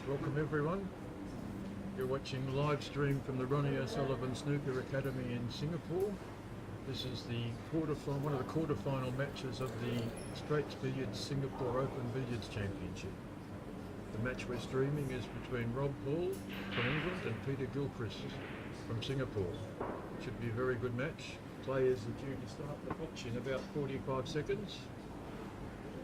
Welcome everyone. You're watching live stream from the Ronnie O'Sullivan Snooker Academy in Singapore. This is one of the quarter-final matches of the Straits Billiards Singapore Open Billiards Championship. The match we're streaming is between Rob Hall from England and Peter Gilchrist from Singapore. Should be a very good match. Players are due to start the match in about 45 seconds.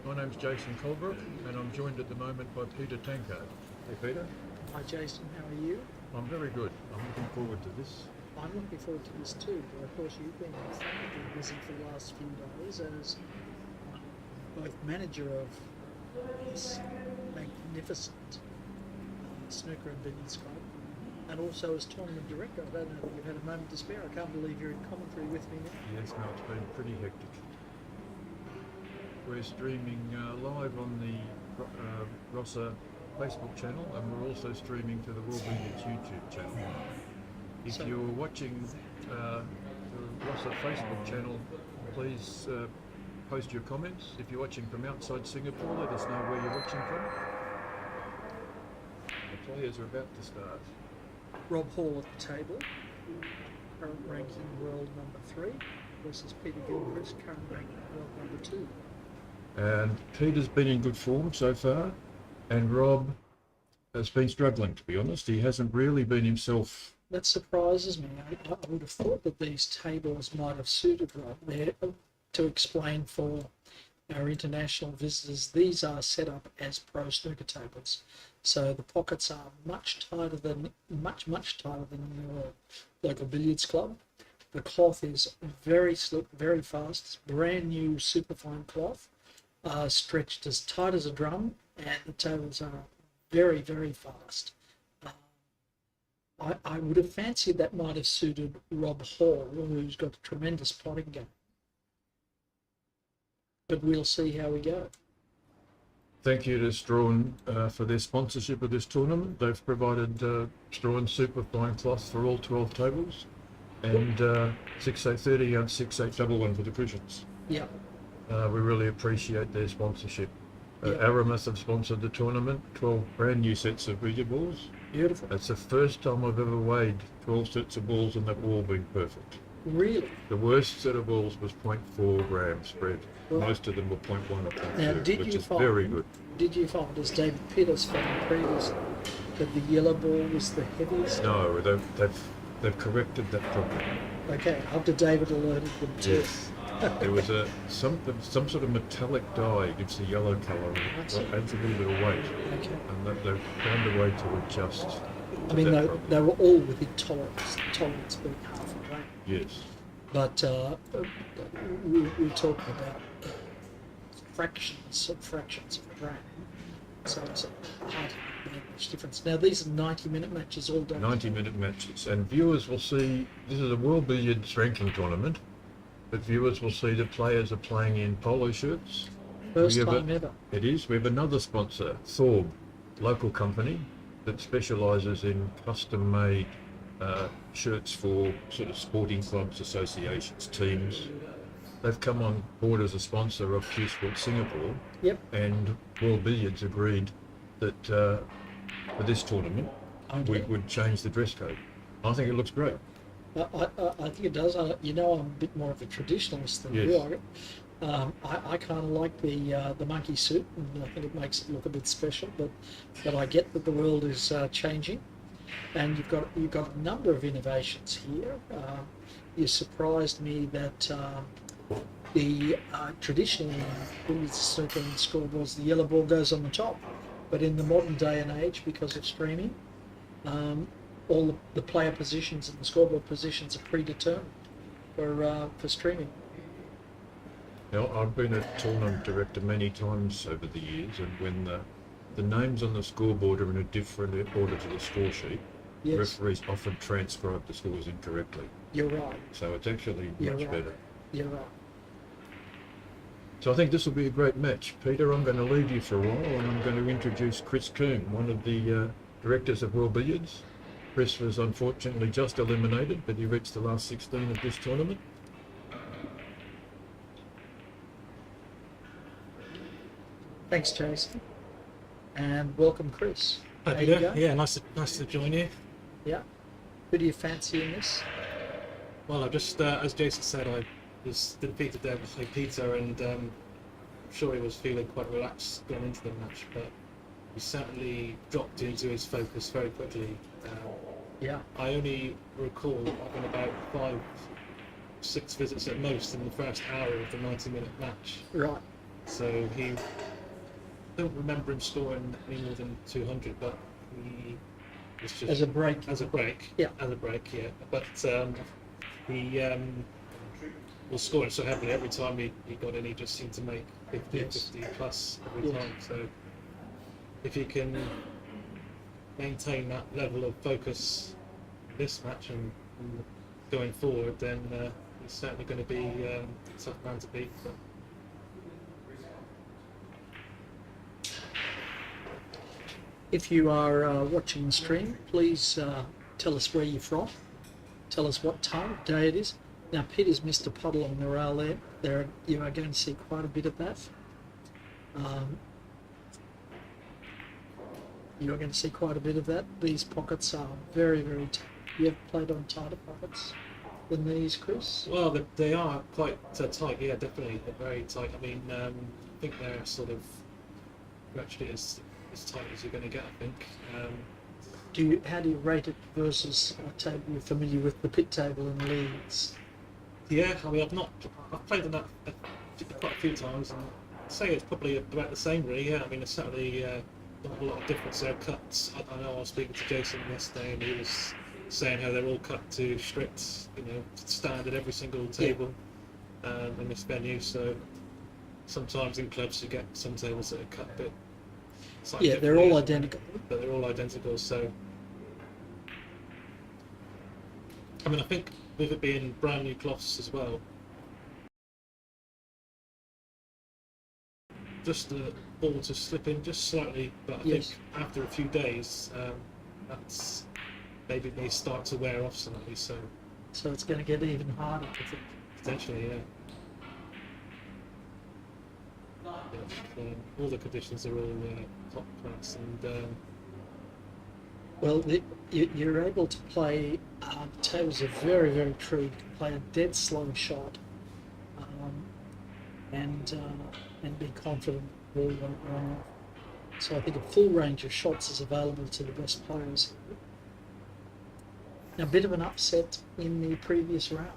My name's Jason Colbrook and I'm joined at the moment by Peter Tankard. Hey Peter. Hi Jason, how are you? I'm very good. I'm looking forward to this. I'm looking forward to this too, but of course you've been incredibly busy for the last few days as both manager of this magnificent snooker and billiards club and also as tournament director. I don't know if you've had a moment to spare. I can't believe you're in commentary with me now. Yes, no, it's been pretty hectic. We're streaming live on the Rossa Facebook channel and we're also streaming to the World Billiards YouTube channel. If you're watching the Rossa Facebook channel, please post your comments. If you're watching from outside Singapore, let us know where you're watching from. The players are about to start. Rob Hall at the table, current ranking world number 3 versus Peter Gilchrist, current ranking world number 2. And Peter's been in good form so far, and Rob has been struggling, to be honest. He hasn't really been himself. That surprises me. I would have thought that these tables might have suited Rob. There, to explain for our international visitors, these are set up as pro snooker tables. So the pockets are much tighter than your local billiards club. The cloth is very slick, very fast. It's brand new superfine cloth, stretched as tight as a drum, and the tables are very, very fast. I would have fancied that might have suited Rob Hall, who's got a tremendous potting game. But we'll see how we go. Thank you to Strawn for their sponsorship of this tournament. They've provided Strawn superfine cloth for all 12 tables and 6/830 and 6/811 for the cushions. Yeah. We really appreciate their sponsorship. Yeah. Aramis have sponsored the tournament, 12 brand new sets of billiard balls. Beautiful. It's the first time I've ever weighed 12 sets of balls and they've all been perfect. Really? The worst set of balls was 0.4 grams spread. Well, most of them were 0.1 or 0.2, now, which is very good. Did you find, as David Peters found previously, that the yellow ball was the heaviest? No, they've corrected that problem. Okay, after David alerted them to it. Yes. There was some sort of metallic dye gives the yellow colour and adds a little bit of weight. Okay. And they've found a way to adjust. I mean, they were all within tolerance being half a gram. Yes. But we're talking about fractions of a gram. So it's hardly much difference. Now, these are 90-minute matches all day. 90-minute matches. And viewers will see, this is a World Billiards ranking tournament, but viewers will see the players are playing in polo shirts. First time ever. It is. We have another sponsor, Thorb, local company that specialises in custom-made shirts for sort of sporting clubs, associations, teams. They've come on board as a sponsor of Q Sport Singapore. Yep. And World Billiards agreed that for this tournament we would change the dress code. I think it looks great. I think it does. I'm a bit more of a traditionalist than yes. you are. I kind of like the monkey suit, and I think it makes it look a bit special. But I get that the world is changing, and you've got a number of innovations here. You surprised me that the traditional billiards, snooker, and scoreboards, the yellow ball goes on the top, but in the modern day and age, because of streaming, all the player positions and the scoreboard positions are predetermined for streaming. Now, I've been a tournament director many times over the years, and when the names on the scoreboard are in a different order to the score sheet, Yes, referees often transcribe the scores incorrectly. you're right. So it's actually You're much right. better. You're right. So I think this will be a great match. Peter, I'm going to leave you for a while, and I'm going to introduce Chris Coombe, one of the directors of World Billiards. Chris was unfortunately just eliminated, but he reached the last 16 of this tournament. Thanks, Jason, and welcome, Chris. Hi, How you Peter. going? Yeah, nice to join you. Yeah. Who do you fancy in this? Well, I just, as Jason said, I was defeated there by Peter, and I'm sure he was feeling quite relaxed going into the match, but he certainly dropped into his focus very quickly. Yeah. I only recall having about 5-6 visits at most in the first hour of the 90-minute match. Right. So I don't remember him scoring any more than 200, but he was just As a break. As a break, Yeah. As a break, yeah. But he was scoring so heavily every time he got in. He just seemed to make 50, Yes. 50 plus every Yes. time. So if he can maintain that level of focus this match and going forward, then he's certainly going to be a tough man to beat. But If you are watching the stream, please tell us where you're from. Tell us what time of day it is. Now, Peter's missed a puddle on the rail there. You are going to see quite a bit of that. You are going to see quite a bit of that. These pockets are very, very tight. You have played on tighter pockets than these, Chris? well, they are quite tight. Yeah, definitely, they're very tight. I mean, I think they're sort of virtually as tight as you're going to get. I think. How do you rate it versus a table? You're familiar with the pit table in Leeds? Yeah, I mean, I've played on that quite a few times, and I'd say it's probably about the same, really. Yeah, I mean, there's certainly not a lot of difference there. Cuts. I know I was speaking to Jason yesterday, and he was saying how they're all cut to strict, standard every single table in this venue. So sometimes in clubs you get some tables that are cut a bit. Yeah, they're all identical. But they're all identical. So, I mean, I think with it being brand new cloths as well, just the ball to slip in just slightly. But I Yes. think after a few days, that's maybe they start to wear off slightly. So So it's going to get even harder. potentially, yeah. All the conditions are all top class, and Well, you're able to play. Tables are very, very true. You can play a dead slow shot, and be confident the ball won't run off. So I think a full range of shots is available to the best players. Now, a bit of an upset in the previous round.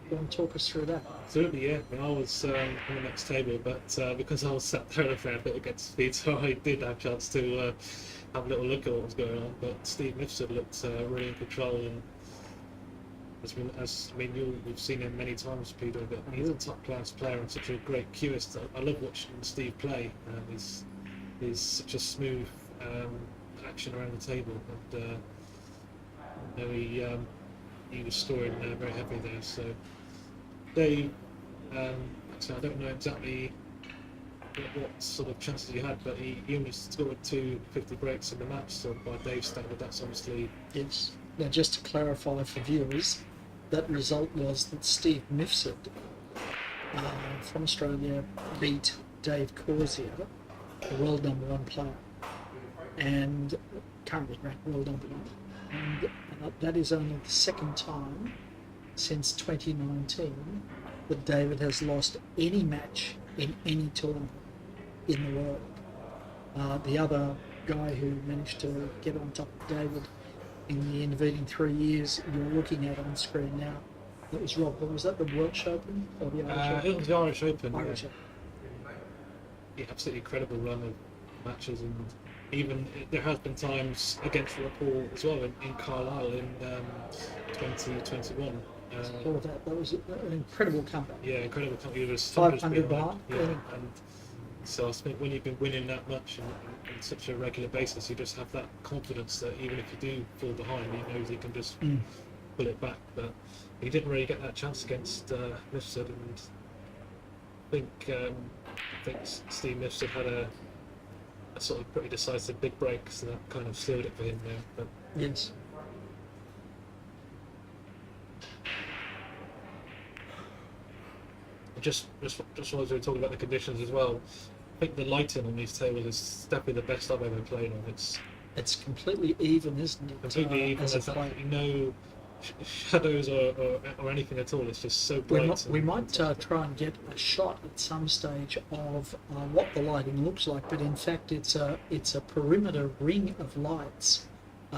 Go and talk us through that. absolutely, yeah. I was on the next table, but because I was sat there a fair bit against Peter, I did have a chance to have a little look at what was going on. But Steve Mifsud looked really in control, and you've seen him many times, Peter. But he's a top-class player and such a great cueist. I love watching Steve play. He's such a smooth action around the table, and he was scoring very heavily there. So they, so I don't know exactly what sort of chances he had, but he only scored 2 50 breaks in the match. So by Dave's standard, that's obviously Yes. Now, just to clarify for viewers, that result was that Steve Mifsud from Australia beat Dave Corsier, the world number 1 player, and currently ranked world number 1. And that is only the second time since 2019 that David has lost any match in any tournament in the world. The other guy who managed to get on top of David in the intervening 3 years you're looking at on screen now, that was Rob. Was that the Welsh Open or the Irish Open? It was the Irish Open. Irish Yeah. Open. Yeah, absolutely incredible run of matches, and even there has been times against Liverpool as well in Carlisle in 2021. All that was an incredible comeback. Yeah, incredible. He was 500 behind. Yeah, and so I think when you've been winning that much on such a regular basis, you just have that confidence that even if you do fall behind, he knows he can just pull it back. But he didn't really get that chance against Mifsud, and I think Steve Mifsud had a sort of pretty decisive big break, so that kind of sealed it for him there. But Yes. just whilst we were talking about the conditions as well, I think the lighting on these tables is definitely the best I've ever played on. It's completely even, isn't it? Completely even. As a There's play. absolutely no shadows or anything at all. It's just so bright. We might try and get a shot at some stage of what the lighting looks like, but in fact it's a perimeter ring of lights,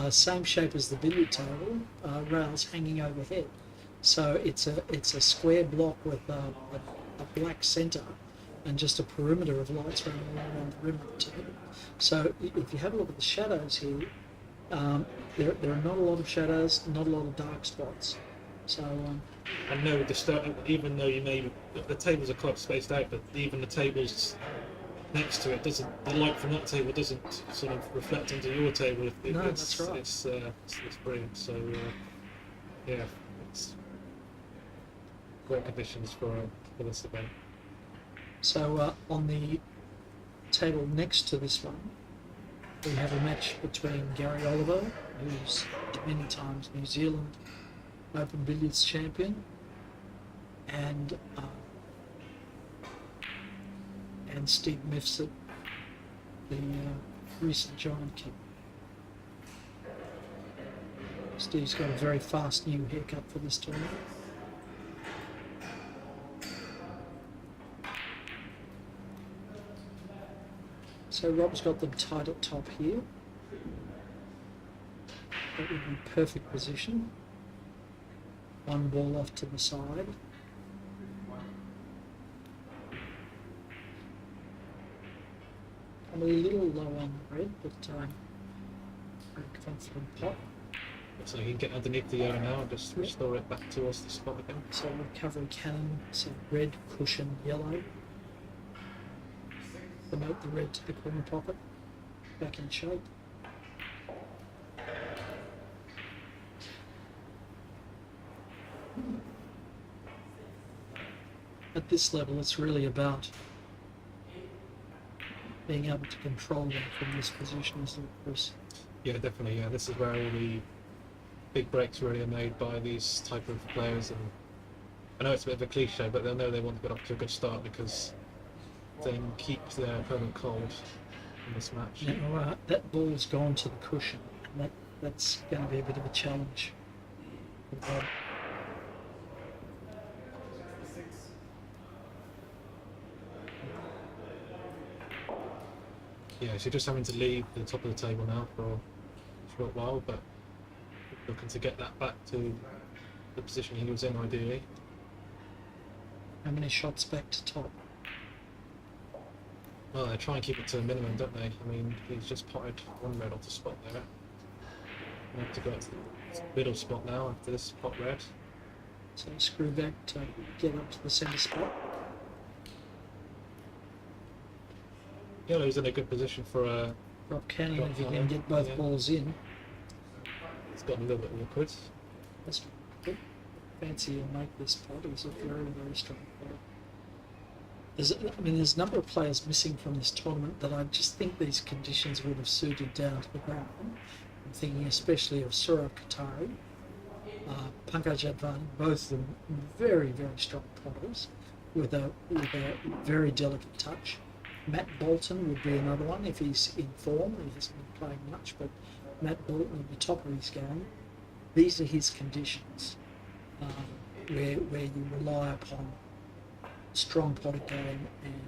same shape as the billiard table, rails hanging overhead. So it's a square block with a black centre and just a perimeter of lights running around the rim of the table. So if you have a look at the shadows here, there are not a lot of shadows, not a lot of dark spots. So and no, even though the tables are quite spaced out, but even the tables next to it the light from that table doesn't sort of reflect onto your table. That's right. It's brilliant. So yeah, it's great conditions for this event. So on the table next to this one, we have a match between Gary Oliver, who's many times New Zealand Open Billiards champion, and Steve Mifsud, the recent Giant King. Steve's got a very fast new haircut for this tournament. So Rob's got them tight at top here. That would be perfect position. One ball off to the side. I'm a little low on the red, but very confident pot. So you can get underneath the yellow now and just restore it back towards the spot again. So recovery cannon, so red, cushion, yellow. Promote the red to the corner pocket, back in shape. At this level, it's really about being able to control them from this position, isn't it, Chris? Yeah, definitely. Yeah, this is where all the big breaks really are made by these type of players. And I know it's a bit of a cliche, but they'll know they want to get off to a good start because then keep their opponent cold in this match. Now, that ball's gone to the cushion, and that's going to be a bit of a challenge. Yeah, so you're just having to leave the top of the table now for a short while, but looking to get that back to the position he was in ideally. How many shots back to top? Well, they try and keep it to a minimum, don't they? I mean, he's just potted one red off the spot there. We have to go to the middle spot now after this pot red. So screw back to get up to the centre spot. Yellow's in a good position for a... Rob Cannon, Drop if you can cannon, get both yeah. balls in. It's got a little bit awkward. That's good. Fancy will make this pot. It's a very, very strong pot. There's a number of players missing from this tournament that I just think these conditions would have suited down to the ground. I'm thinking especially of Saurav Katari, Pankaj Advani, both of them very, very strong potters with a very delicate touch. Matt Bolton would be another one if he's in form. He hasn't been playing much, but Matt Bolton at the top of his game. These are his conditions, where you rely upon strong pot game and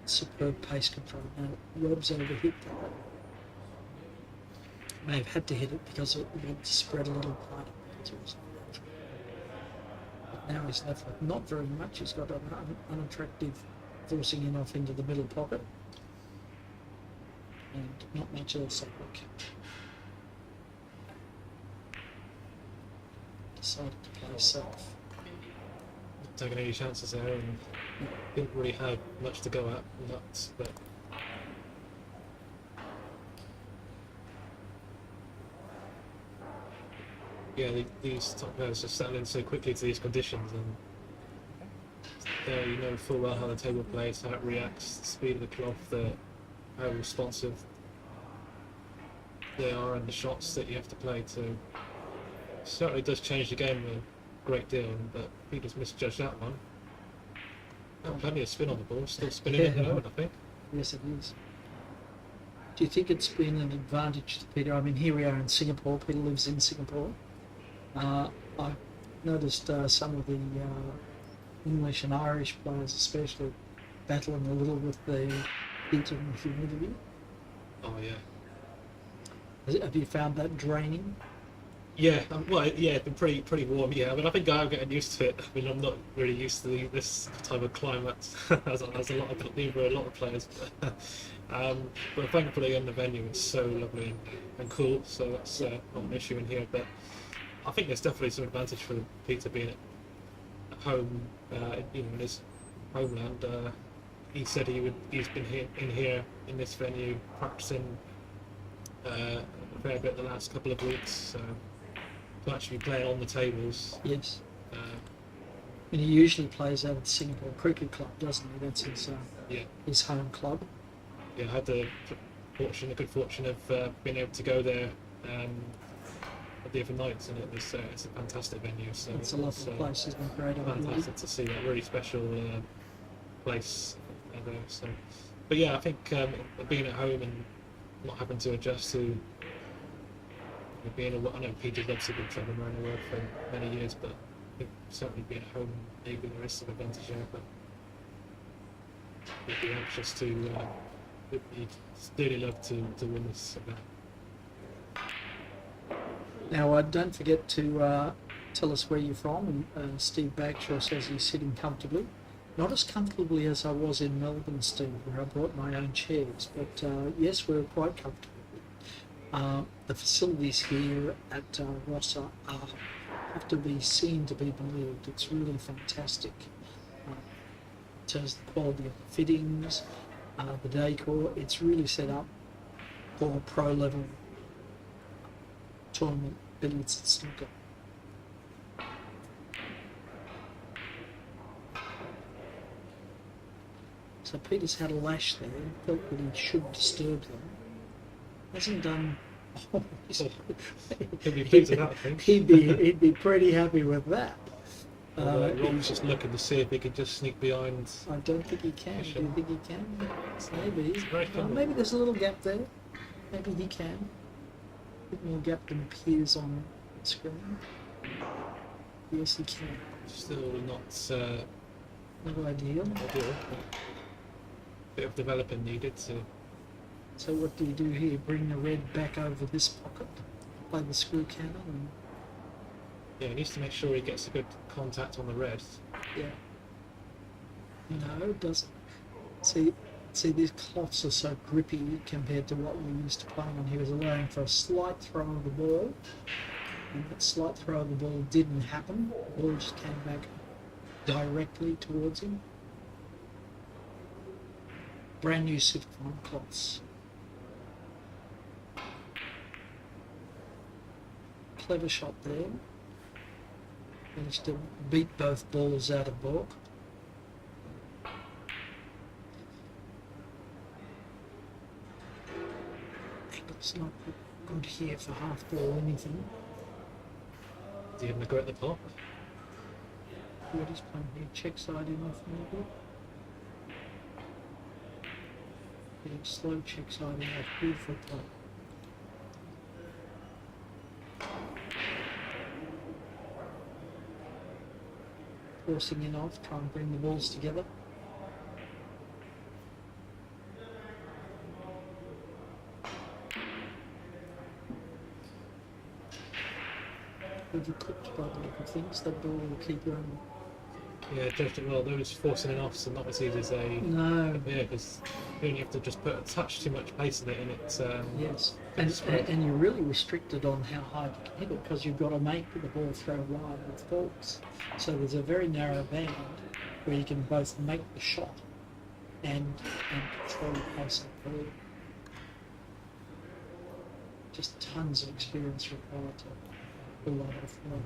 superb pace control. Now, Rob's overhit that. May have had to hit it because it wanted to spread a little wider. But now he's left with not very much. He's got an unattractive forcing him off into the middle pocket. And not much else I think. Decided to play safe. Not taking any chances there, and didn't really have much to go at. Nuts, but yeah, these top players just settle in so quickly to these conditions, and there you know full well how the table plays, how it reacts, the speed of the cloth, how responsive they are, and the shots that you have to play to. Certainly does change the game a great deal, but he just misjudged that one. Plenty of spin on the ball, still spinning it at the moment, I think. Yes, it is. Do you think it's been an advantage to Peter? I mean, here we are in Singapore. Peter lives in Singapore. I noticed some of the English and Irish players especially battling a little with the heat and the humidity. Oh yeah. Have you found that draining? Yeah, well, yeah, it's been pretty warm. Yeah, I mean, I think I'm getting used to it. I mean, I'm not really used to this type of climate, as a lot of players. But thankfully, in the venue, it's so lovely and cool, so that's not an issue in here. But I think there's definitely some advantage for Peter being at home, in his homeland. He said he's been here in this venue practicing a fair bit the last couple of weeks. So to actually play on the tables. Yes. And he usually plays out at the Singapore Cricket Club, doesn't he? That's his home club. Yeah, I had the good fortune of being able to go there the other night, and it's a fantastic venue. So it's a lovely place, isn't it? Great. Fantastic to see that really special place there. So, but yeah, I think being at home and not having to adjust to I know Peter's obviously been travelling around the world for many years, but I think certainly being at home, maybe there is some advantage there, but he'd be anxious to, he'd really love to win this event. Now, don't forget to tell us where you're from. Steve Bagshaw says he's sitting comfortably. Not as comfortably as I was in Melbourne, Steve, where I brought my own chairs, but yes, we're quite comfortable. The facilities here at Rossa have to be seen to be believed. It's really fantastic. In terms of the quality of the fittings, the decor, it's really set up for pro level tournament billiards and snooker. So Peter's had a lash there, felt that he should disturb them. Hasn't done. Oh, He'll be pleased with that, I think. He'd be pretty happy with that. Rob's just looking to see if he can just sneak behind. I don't think he can. Do you think he can? Maybe. Very Maybe there's a little gap there. Maybe he can. A bit more gap than appears on the screen. Yes, he can. Still not No ideal. ideal. Bit of developing needed to. So what do you do here? Bring the red back over this pocket, play the screw cannon, and Yeah, he needs to make sure he gets a good contact on the red. yeah. No, it doesn't. See, these cloths are so grippy compared to what we used to playing on. He was allowing for a slight throw of the ball, and that slight throw of the ball didn't happen. The ball just came back directly towards him. Brand new superfine cloths. Clever shot there. Managed to beat both balls out of balk. Angle's not good here for half ball anything. Do you have a go at the top? What he's playing here, check side in off maybe. Getting slow check side in off, beautiful play. forcing in off, trying to bring the balls together. Overcooked by the look of things, the ball will keep going. Yeah, judged it well. Those forcing it off, so not as easy as they. No. Yeah, because you only have to just put a touch too much pace in it, and it's. Yes, it's spread. and you're really restricted on how high you can hit it because you've got to make the ball throw wide with forks. So there's a very narrow band where you can both make the shot and control the pace of the ball. Just tons of experience required to pull that off well.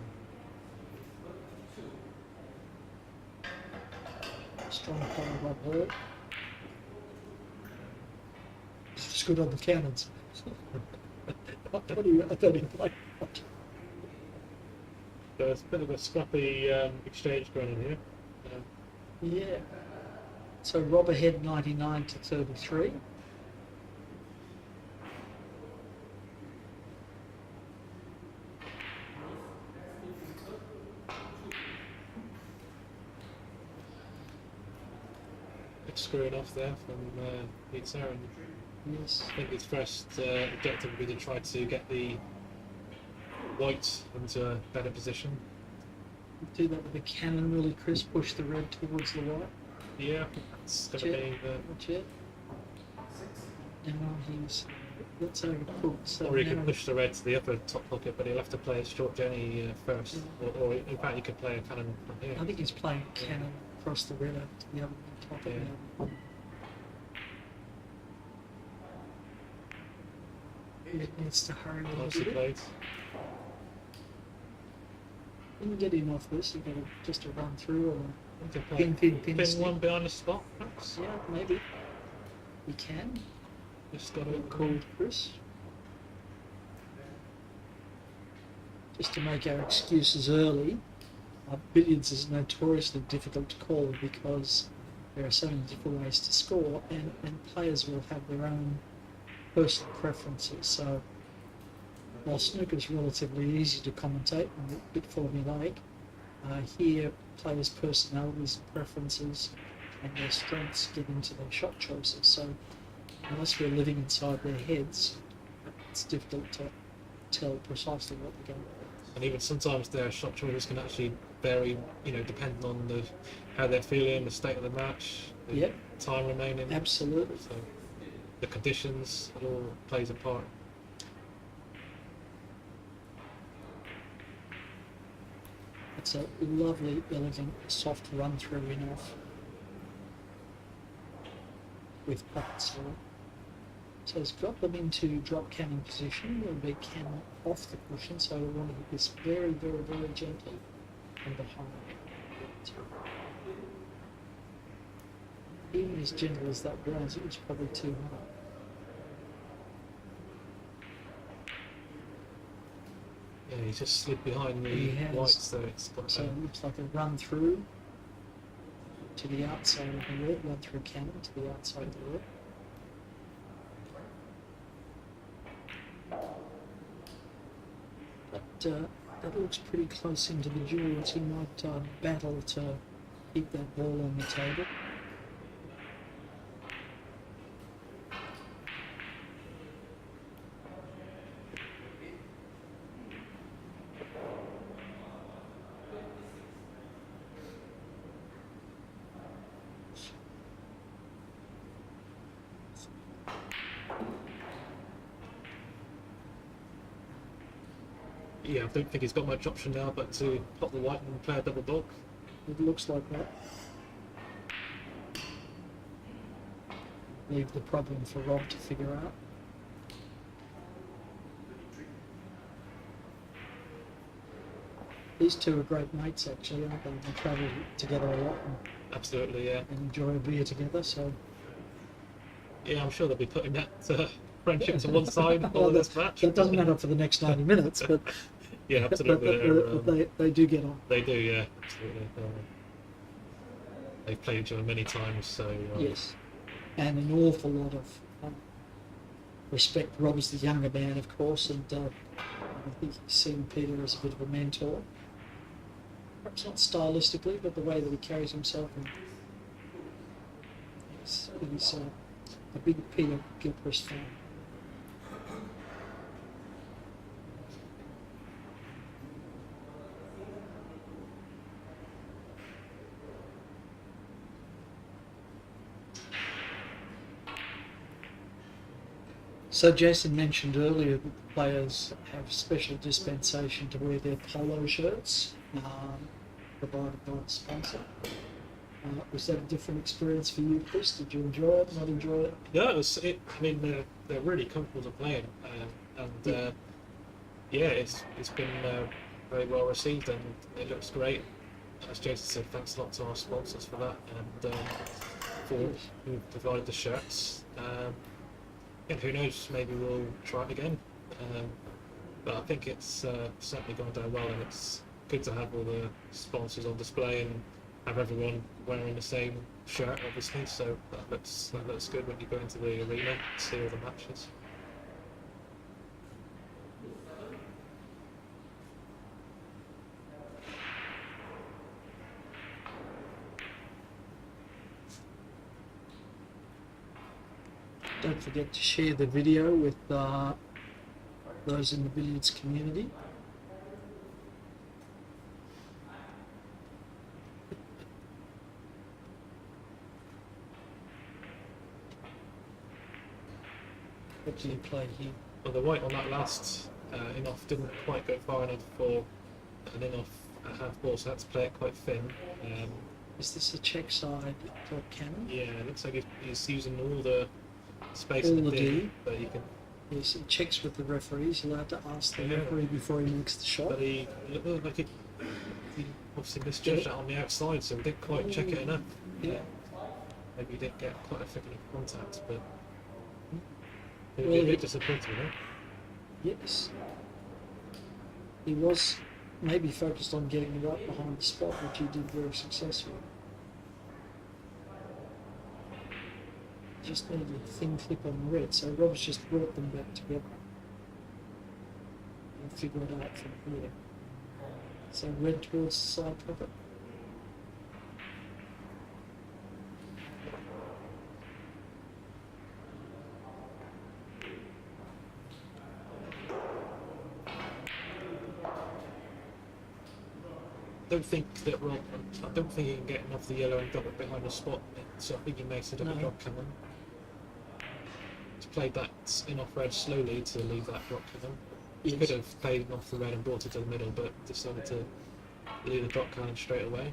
Strong follow by Hall. It's just good on the cannons. I thought he played. There's a bit of a scrappy exchange going on here. Yeah. So Rob ahead 99 to 33. It's screwing off there from Pete Sarin. Yes. I think his first objective would be to try to get the white into a better position. Do that with the cannon really crisp, push the red towards the white. Yeah, that's going to be the. Watch it. Now he's that's overcooked. So Or he now could push the red to the upper top pocket, but he'll have to play a short Jenny first. Or in fact, he could play a cannon from here. I think he's playing cannon across the red to the other top of Yeah. the other. It needs to hurry a little Nicely bit. played. When you get him off this, you've got just a run through or We can play pin pin one behind the spot, perhaps. yeah, maybe. We can. Just got to Called Chris. Just to make our excuses early, billiards is notoriously difficult to call because there are so many different ways to score, and players will have their own personal preferences. So while snooker is relatively easy to commentate and a bit formulaic, here players' personalities and preferences and their strengths get into their shot choices. So unless we're living inside their heads, it's difficult to tell precisely what they're going to do. And even sometimes their shot choices can actually vary, depending on how they're feeling, the state of the match, the Yep. time remaining. Absolutely. So the conditions, it all plays a part. It's a lovely, elegant, soft run through in off with pockets here. So he's got them into drop cannon position, a big cannon off the cushion, so we want to hit this very, very, very gently from behind. Even as gentle as that was, it was probably too hard. Yeah, he's just slid behind He the has. white, so it's got So it looks like a run through to the outside of the red, run through cannon to the outside of the red. But that looks pretty close into the jewels. He might battle to keep that ball on the table. Yeah, I don't think he's got much option now but to pop the white and play a double dog. It looks like that. Leave the problem for Rob to figure out. These two are great mates, actually, aren't they? They travel together a lot Absolutely, yeah. and enjoy a beer together. So Yeah, I'm sure they'll be putting that friendship to one side Well, for this match. that doesn't matter for the next 90 minutes, but, Yeah, but, absolutely. they do get on. They do, yeah, absolutely. They've played each other many times, so Yes, and an awful lot of respect. Rob's the younger man, of course, and I think he's seen Peter as a bit of a mentor. perhaps not stylistically, but the way that he carries himself. And he's a big Peter Gilchrist fan. So Jason mentioned earlier that the players have special dispensation to wear their polo shirts, provided by the sponsor. Was that a different experience for you, Chris? Did you enjoy it, not enjoy it? Yeah, I mean, they're really comfortable to play in, and yeah, it's been very well received, and it looks great. As Jason said, thanks a lot to our sponsors for that, and for who provided the shirts. And who knows, maybe we'll try it again. But I think it's certainly gone down well, and it's good to have all the sponsors on display and have everyone wearing the same shirt, obviously. So that looks good when you go into the arena and see all the matches. Don't forget to share the video with those in the billiards community. What do you play here? Well, the white on that last in-off didn't quite go far enough for an in-off half ball, so I had to play it quite thin. Is this a check side drop cannon? Yeah, it looks like he's using all the space All in the the D, D. but he can. Yes, he checks with the referee. He's allowed to ask the Yeah. referee before he makes the shot. But he looked like he obviously misjudged that on the outside, so he didn't quite check it enough. Yeah. Maybe he didn't get quite a thick enough contact, but Well, a he- bit disappointing, right? Yes. He was maybe focused on getting right behind the spot, which he did very successfully. Just needed a thin clip on the red, so Rob's just brought them back together and figure it out from here. So red towards the side pocket. I don't think he can get enough of the yellow and drop it behind the spot, so I think he makes it up a No. drop cannon. He's played that in-off red slowly to leave that drop cannon. He Yes. could have played off the red and brought it to the middle, but decided to leave the drop cannon straight away.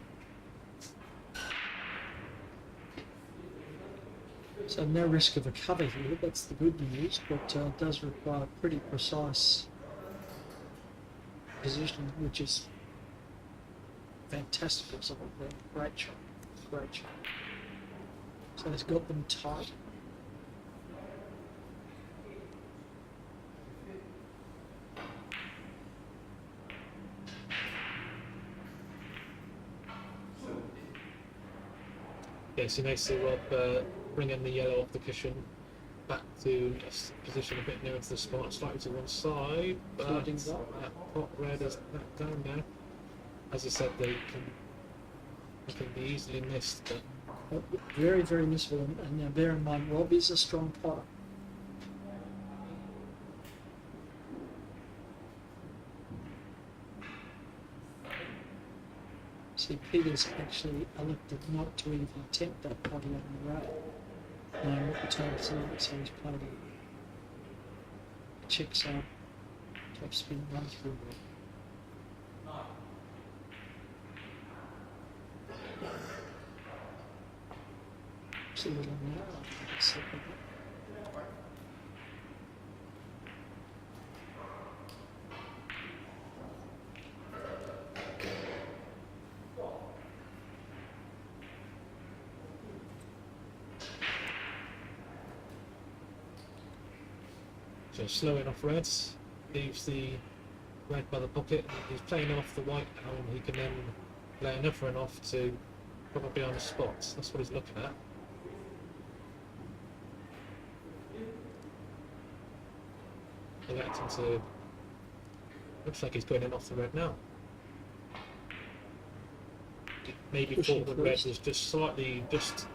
So no risk of a cover here, that's the good news, but does require pretty precise positioning, which is fantastic result there. Great shot, great shot. So he's got them tight. Yes, he makes it Rob bringing the yellow off the cushion back to a position a bit nearer to the spot, slightly to one side, but Floating up. that pot red is back down now. As I said, they can be easily missed, but Very, very missable. And now bear in mind, Rob is a strong potter. See, Peter's actually elected not to even attempt that potty on the rail. Knowing what the table's like, so he's played a check side top spin run through there. See what I'm now. so slowing off reds, leaves the red by the pocket. He's playing off the white now, and he can then play another one off to probably on the spots. That's what he's looking at. Electing to. Looks like he's going in off the red now. maybe Pushing thought the red first. was just slightly, just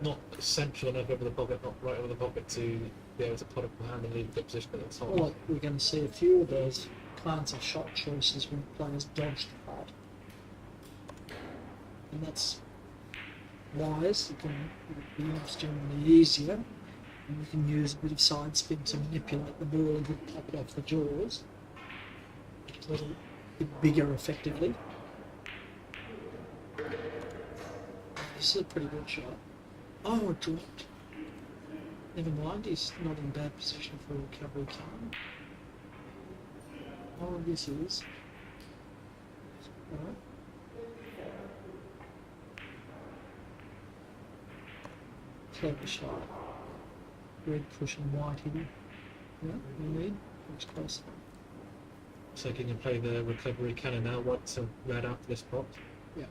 not central enough over the pocket, not right over the pocket to be able to put up a hand and leave a good position at the top. Well, we're going to see a few of those kinds of shot choices when players dodge the putt. And that's wise. It can be extremely easier. And you can use a bit of side spin to manipulate the ball and pop it off the jaws. A little bit bigger effectively. This is a pretty good shot. Oh, it dropped. Never mind, he's not in bad position for a recovery time. Oh, this is. Alright. Clever shot. Red pushing white here. Yeah, we need. Looks close. So can you play the recovery cannon now, white to red after this pot? Yeah.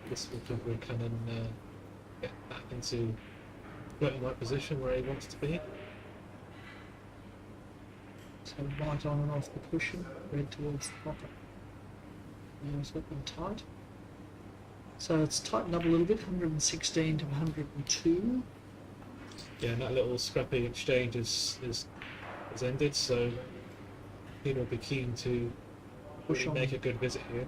This recovery cannon get back into floating white position where he wants to be. So white on and off the cushion, red towards the pocket. Now he's got them tight. So it's tightened up a little bit, 116 to 102. Yeah, and that little scrappy exchange is ended, so he will be keen to Push really on. make a good visit here.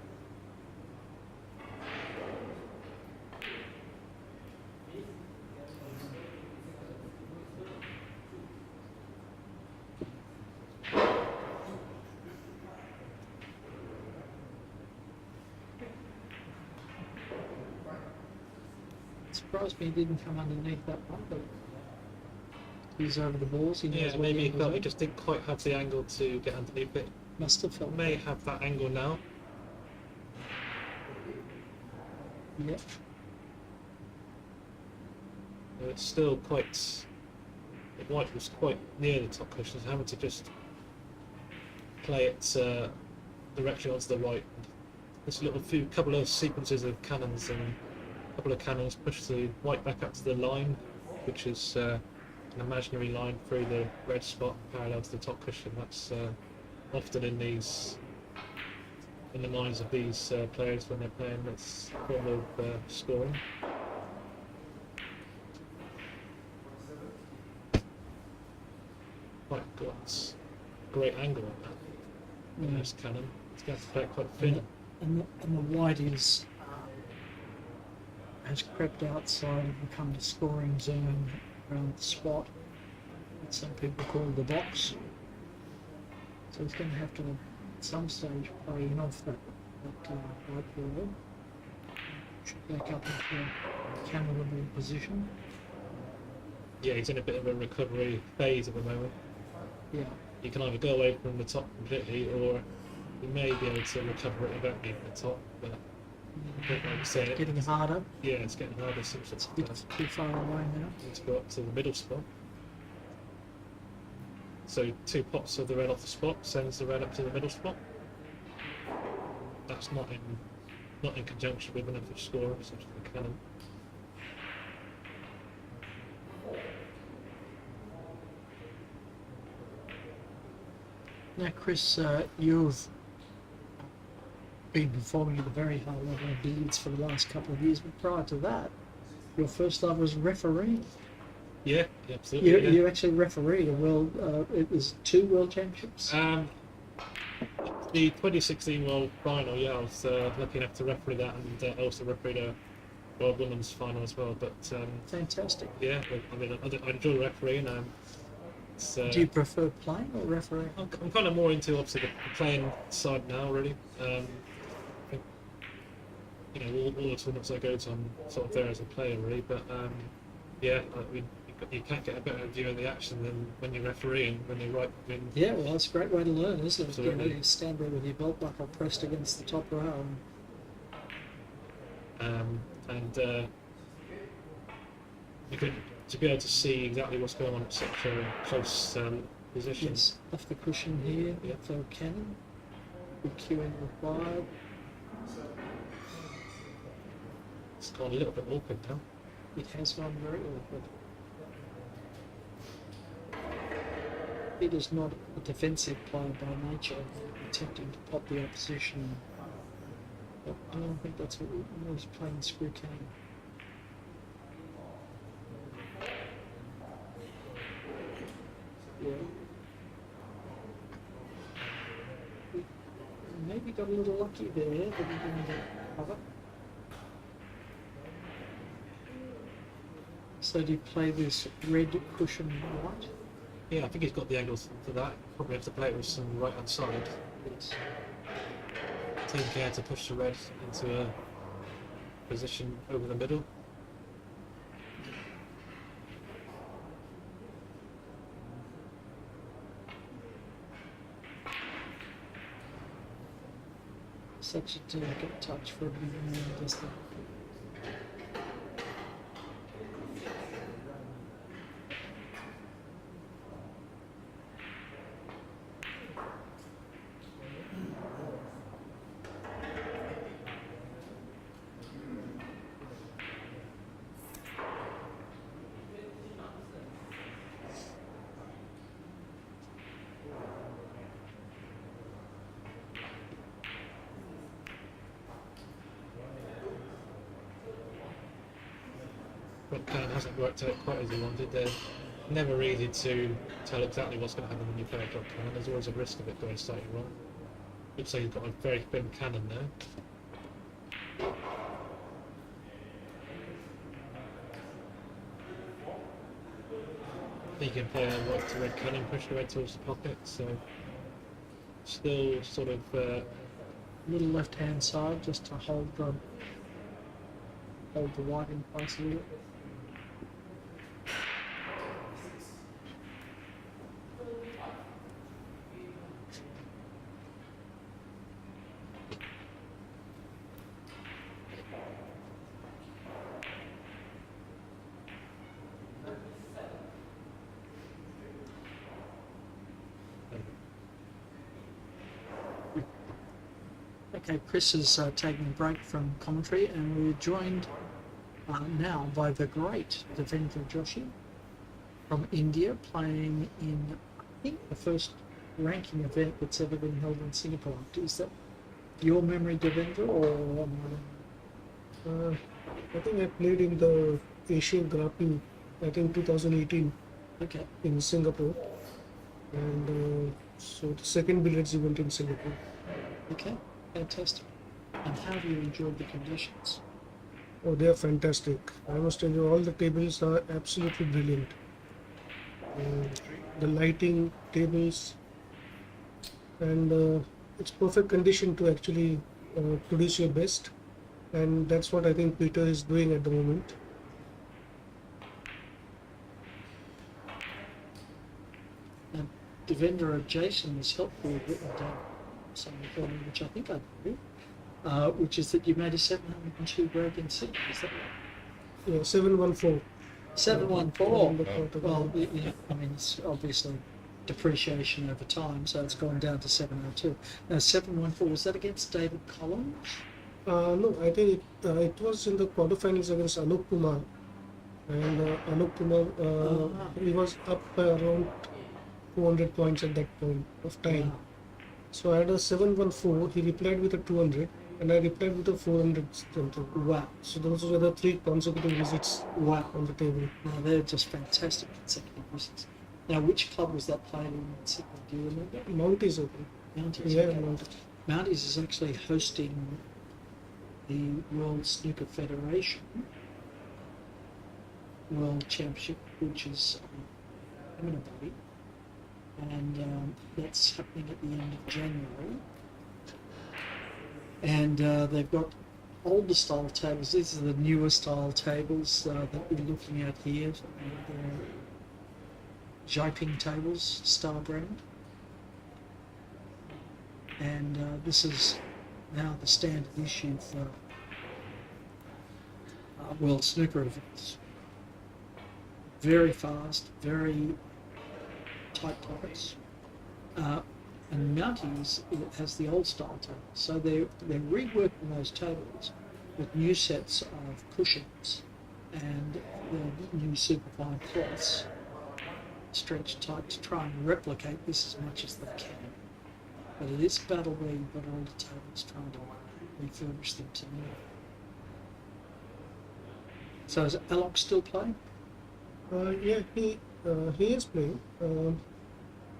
Surprised me he didn't come underneath that one, but he's over the balls. He knows Yeah, where maybe the he angles felt are. he just didn't quite have the angle to get underneath it. Must have felt. May have that angle now. Yep. It's still quite. The white was quite near the top cushions, having to just play it directly onto the right. There's a couple of sequences of cannons and a couple of cannons push the white back up to the line, which is an imaginary line through the red spot parallel to the top cushion. That's often in the minds of these players when they're playing this form of scoring. Quite got great angle on that. Yeah. Nice cannon. It's going to play it quite thin. And the white is has crept outside and become the scoring zone around the spot that some people call the box. So he's going to have to at some stage play in off that white ball. Should back up into a canonable position. Yeah, he's in a bit of a recovery phase at the moment. Yeah. You can either go away from the top completely, or you may be able to recover it without leaving the top. But I don't like saying it. Getting harder. Yeah, it's getting harder since It's a bit too far away now. to go up to the middle spot. So 2 pops of the red off the spot sends the red up to the middle spot. That's not in conjunction with another score, such as the cannon. Now, Chris, you've been performing at a very high level in billiards for the last couple of years, but prior to that, your first love was refereeing. Yeah, absolutely. You, yeah. you actually refereed a world, it was 2 world championships. The 2016 World Final, yeah, I was lucky enough to referee that, and also refereed a World Women's Final as well. But Fantastic. yeah, I mean, I enjoy refereeing. Do you prefer playing or refereeing? I'm kind of more into obviously the playing side now, really. I think, all the tournaments I go to, I'm sort of there as a player, really. But yeah, I mean, you can't get a better view of the action than when you're refereeing, when you're right. I mean, Yeah, well, that's a great way to learn, isn't it? Absolutely. You stand there with your belt buckle pressed against the top rail. you can to be able to see exactly what's going on at such a close position. Yes, off the cushion here Yeah. for cannon. Good cueing required. It's gone a little bit awkward now. It has gone very awkward. It is not a defensive player by nature, attempting to pop the opposition But I don't think that's what he was playing screw cane. Yeah. Maybe got a little lucky there that he didn't get cover. So do you play this red cushion white? Yeah, I think he's got the angles for that. Probably have to play it with some right hand side. Yes. Taking care to push the red into a position over the middle. Such a delicate touch for a big man, doesn't it? But Cannon hasn't worked out quite as he wanted. They're never easy to tell exactly what's going to happen when you play a drop cannon. There's always a risk of it going slightly wrong. Looks like he's got a very thin cannon now. He can play a white to red cannon, push the red towards the pocket, so still sort of Little left hand side just to hold the white in place a little. Okay, Chris is taking a break from commentary, and we're joined now by the great Devendra Joshi from India, playing in, I think, the first ranking event that's ever been held in Singapore. Is that your memory, Devendra, or? I think I played in the Asian Grand Prix, I think 2018 Okay, in Singapore, and so the second billiards event in Singapore. okay, fantastic. And how have you enjoyed the conditions? Oh, they are fantastic. I must tell you, all the tables are absolutely brilliant. The lighting, tables, and it's perfect condition to actually produce your best, and that's what I think Peter is doing at the moment. And Devendra, Jason has helpfully written down something for me, which I think I agree, which is that you made a 702 break in Sydney. Is that right? Yeah, 714. 714. the quarter. Well, yeah, I mean, it's obviously depreciation over time, so it's gone down to 702. Now, 714, was that against David Collins? No, I think it was in the quarterfinals against Anup Kumar, and Anup Kumar he was up by around 200 points at that point of time. Wow. So I had a 714. He replied with a 200, and I replied with a 400 something. Wow. So those were the 3 consecutive visits Wow. on the table. Now, they're just fantastic consecutive visits. Now, which club was that played in Sydney? Do you remember? Mounties, I think. Mounties. Yeah, okay. Mounties. Mounties is actually hosting the World Snooker Federation World Championship, which is in a body, and that's happening at the end of January. And they've got older style tables. These are the newer style tables that we're looking at here. They're Jiping tables, Star brand. And this is now the standard issue for World Snooker events. Very fast, very tight pockets. And Mounties has the old style tables. So they're reworking those tables with new sets of cushions and the new superfine cloths stretched tight to try and replicate this as much as they can. But it is a battle where you've got older tables trying to refurbish them to new. So is Alok still playing? Yeah, he is playing.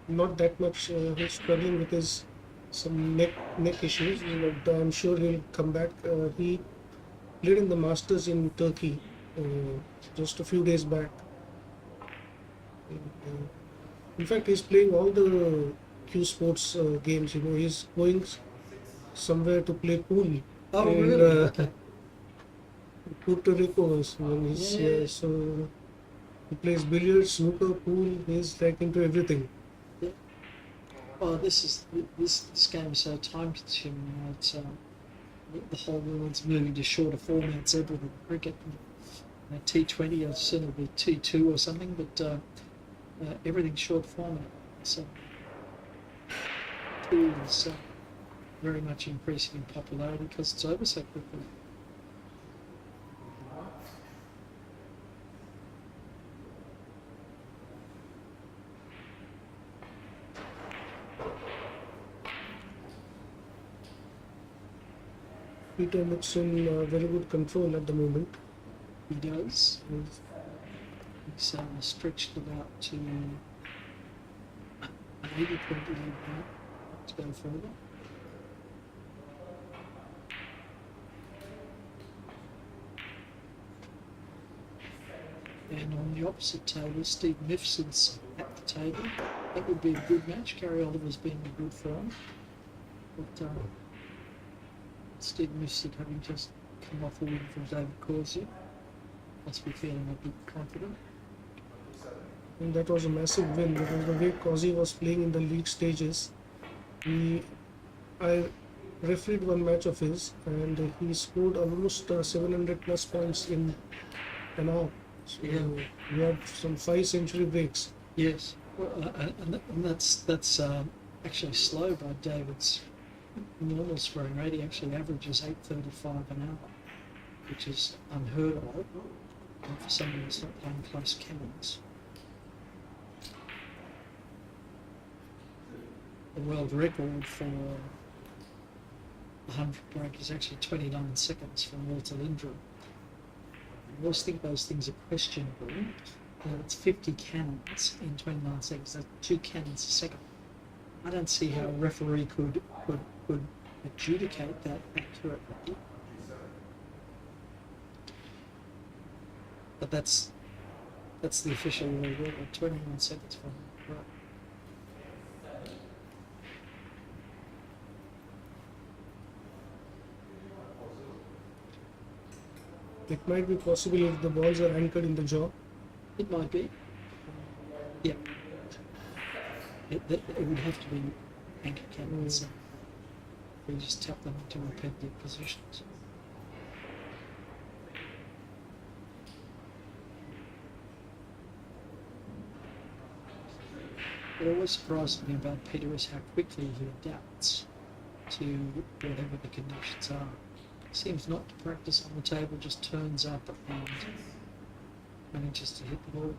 Not that much. He's struggling with his some neck issues, but I'm sure he'll come back. He played in the Masters in Turkey just a few days back. And, in fact, he's playing all the Q Sports games. He's going somewhere to play pool. Oh, in, really? Okay. Puerto Rico. So he plays billiards, snooker, pool. He's like into everything. Well, this game is so time consuming. It's the whole world's moving to shorter formats. Everything, cricket, T20, or soon it'll be T2 or something, but everything's short format. So pool is very much increasing in popularity because it's over so quickly. Peter looks in very good control at the moment. He does. He's stretched it out to an 80-point lead now. Let's go further. And on the opposite table, Steve Mifsud's at the table. That would be a good match. Gary Oliver's been in good form. But Steve Mifsud, having just come off a win from David Corsi, must be feeling a bit confident. And that was a massive win because the way Causey was playing in the league stages, I refereed one match of his and he scored almost 700 plus points in an hour. So Yeah. we had some 5 century breaks. Yes, well, and that's actually slow by David's normal scoring rate. He actually averages 835 an hour, which is unheard of for somebody that's not playing close cannons. The world record for 100 break is actually 29 seconds from Walter Lindrum. I always think those things are questionable. It's 50 cannons in 29 seconds. That's 2 cannons a second. I don't see how a referee could adjudicate that accurately. But that's the official world record. 29 seconds from right. It might be possible if the balls are anchored in the jaw. It might be. Yeah. It would have to be anchor cannons. So we just tap them into repetitive positions. What always surprises me about Peter is how quickly he adapts to whatever the conditions are. Seems not to practice on the table, just turns up and manages to hit the ball.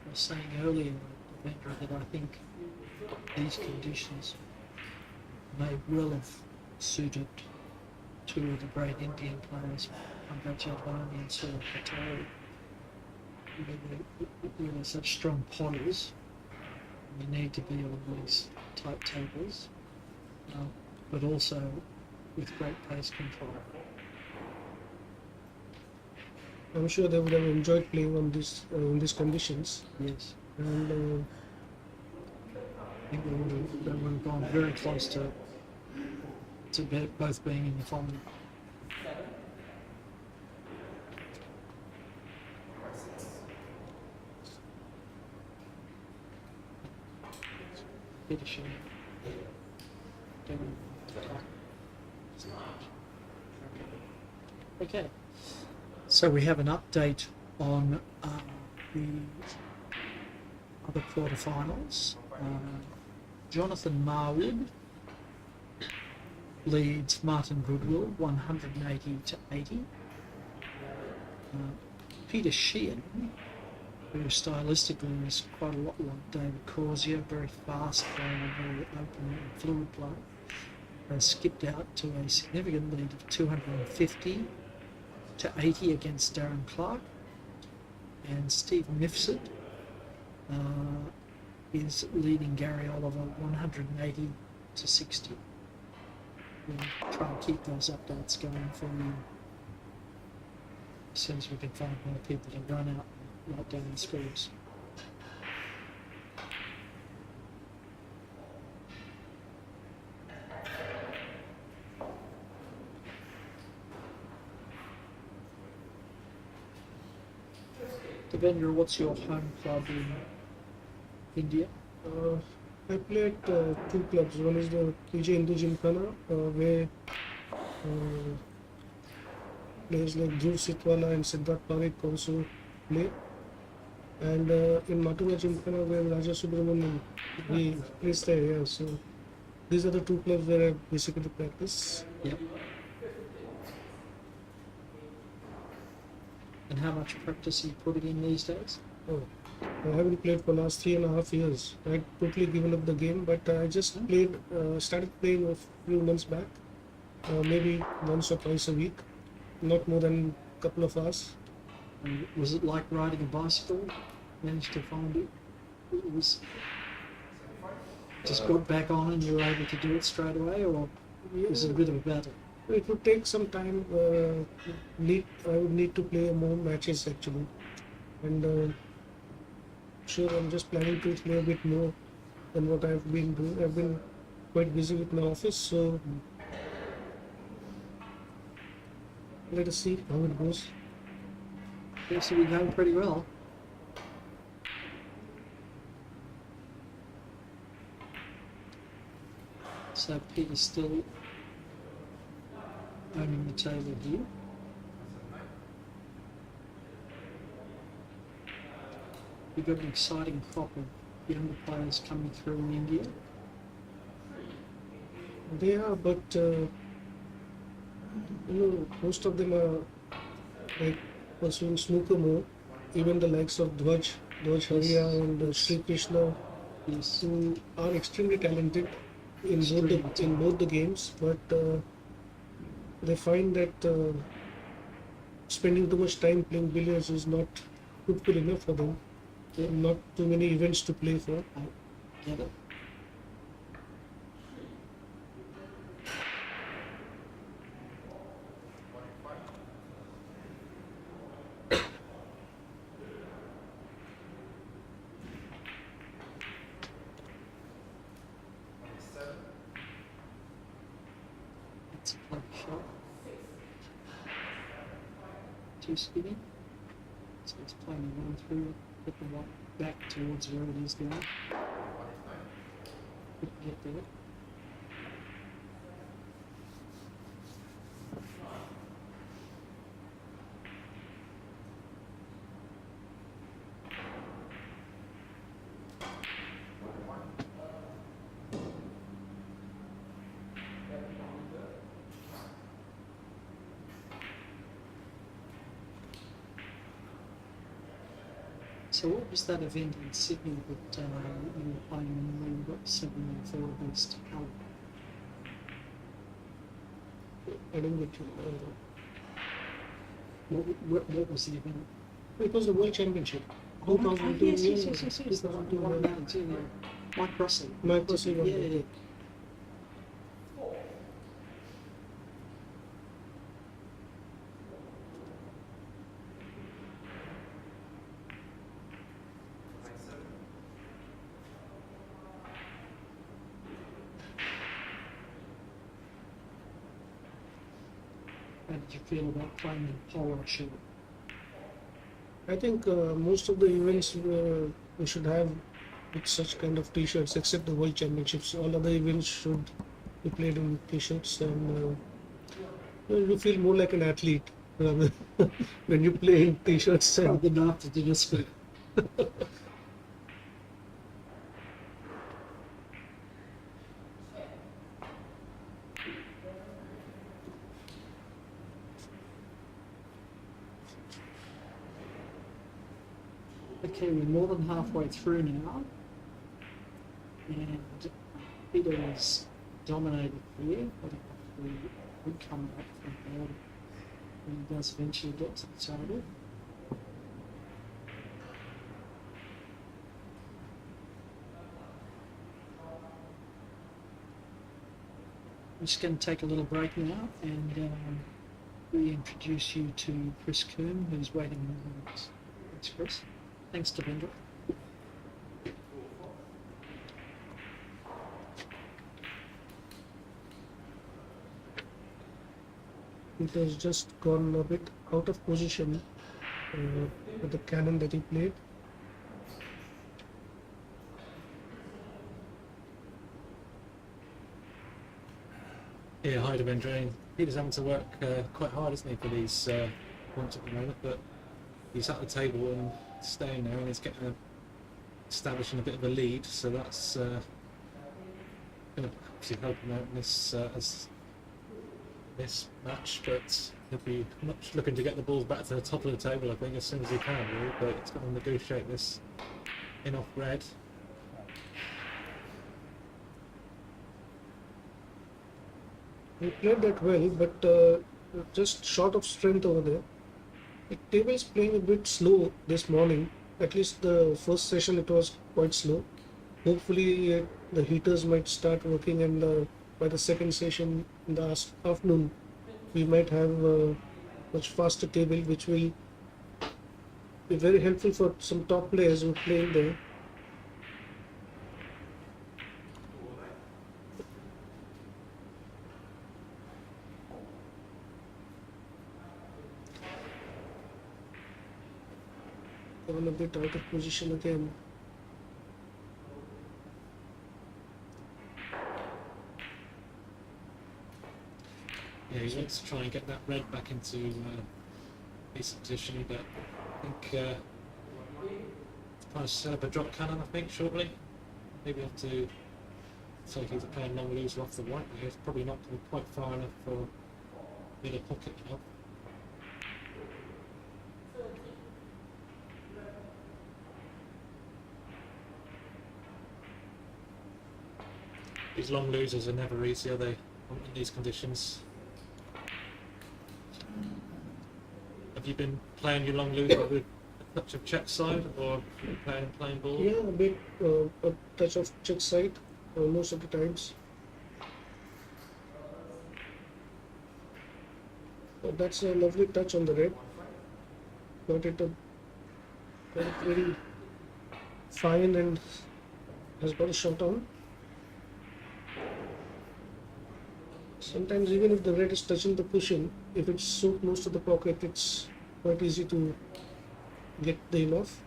I was saying earlier, Vendra, that I think these conditions may well have suited two of the great Indian players, Pankaj Advani and Saurabh Patel. They're such strong potters. You need to be on these tight tables, but also with great pace control. I'm sure they would have enjoyed playing on this in these conditions. Yes, And I think they would have gone very close to both being in the final. Finishing. Okay, so we have an update on the other quarterfinals. Jonathan Marwood leads Martin Goodwill 180 to 80. Peter Sheehan, who stylistically is quite a lot like David Corsia, very fast player, very open and fluid player, has skipped out to a significant lead of 250 to 80 against Darren Clark. And Steve Mifsud is leading Gary Oliver 180 to 60. We'll try and keep those updates going for you as soon as we can find more people to run out and write down the scores. Devendra, what's your home club in India? I played two clubs. One is the KJ Hindu Gymkhana, where players like Dhruv Sitwala and Siddharth Parekh also play. And in Matua Gymkhana, where Raja Subramanian he plays there. Yeah, so these are the two clubs where I basically practice. Yep. And how much practice are you putting in these days? Oh, I haven't played for last 3.5 years. I'd totally given up the game, but I just started playing a few months back, maybe once or twice a week, not more than a couple of hours. And was it like riding a bicycle? Managed to find it? It was just got back on and you were able to do it straight away, or was it a bit of a battle? It would take some time. I would need to play more matches actually, and sure, I'm just planning to play a bit more than what I've been doing. I've been quite busy with my office, so let us see how it goes. Seems to be going pretty well. So Peter's still owning the table here. We've got an exciting crop of younger players coming through in India. They are, but most of them are like pursuing snooker more. Even the likes of Dhwaj Haria and Sri Krishna, Yes. who are extremely talented in both the games, but they find that spending too much time playing billiards is not fruitful enough for them. Not too many events to play for. I get it. It's a plug shot. Too skinny. So it's playing the one through, put the one back towards where it is going. Couldn't get there. So what was that event in Sydney that you were playing in where you got 7 and 4 against Hull? I don't get you. What was the event? It was the World Championship. Oh, 2002, yes, yeah, yes, yes, yes, yes. The 2002, one yeah. about, Mike Russell. Mike Russell won Yeah, it. yeah. How did you feel about playing in polo shirt? I think most of the events we should have with such kind of t-shirts, except the World Championships. All other events should be played in t-shirts, and you feel more like an athlete rather when you play in t-shirts and Rather than after dinner split. Okay, we're more than halfway through now, and Peter is dominated here, but if we come back from there, he does eventually get to the table. I'm just going to take a little break now and reintroduce you to Chris Coombe, who's waiting in the wings. Thanks, Chris. Thanks, Devendra. it has just gone a bit out of position with the cannon that he played. Yeah, hi Devendra. Peter's having to work quite hard, isn't he, for these points at the moment, but he's at the table and staying there, and he's getting establishing a bit of a lead, so that's going to obviously help him out in this match, but he'll be much looking to get the balls back to the top of the table, I think, as soon as he can, really, but he's got to negotiate this in off red. He played that well, but just short of strength over there. The table is playing a bit slow this morning. At least the first session it was quite slow. Hopefully the heaters might start working, and by the second session in the afternoon we might have a much faster table, which will be very helpful for some top players who play in there. Gone a bit out of position again. Yeah, he wants to try and get that red back into decent position, but I think trying to set up a drop cannon, I think, shortly. Maybe have to take he's playing long loser off the white, but he's probably not going quite far enough for the other pocket now. These long losers are never easy, are they, in these conditions? Have you been playing your long loser with a touch of check side, or have you been playing ball? Yeah, a bit a touch of check side most of the times. But that's a lovely touch on the red. Got it very fine and has got a shot on. Sometimes even if the red is touching the cushion, if it's so close to the pocket, it's quite easy to get the in off.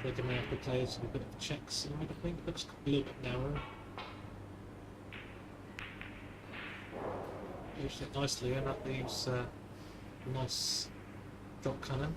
They're going to have to play a bit of check side, I think. Looks a little bit narrow. Used it nicely, and that leaves a nice drop cannon.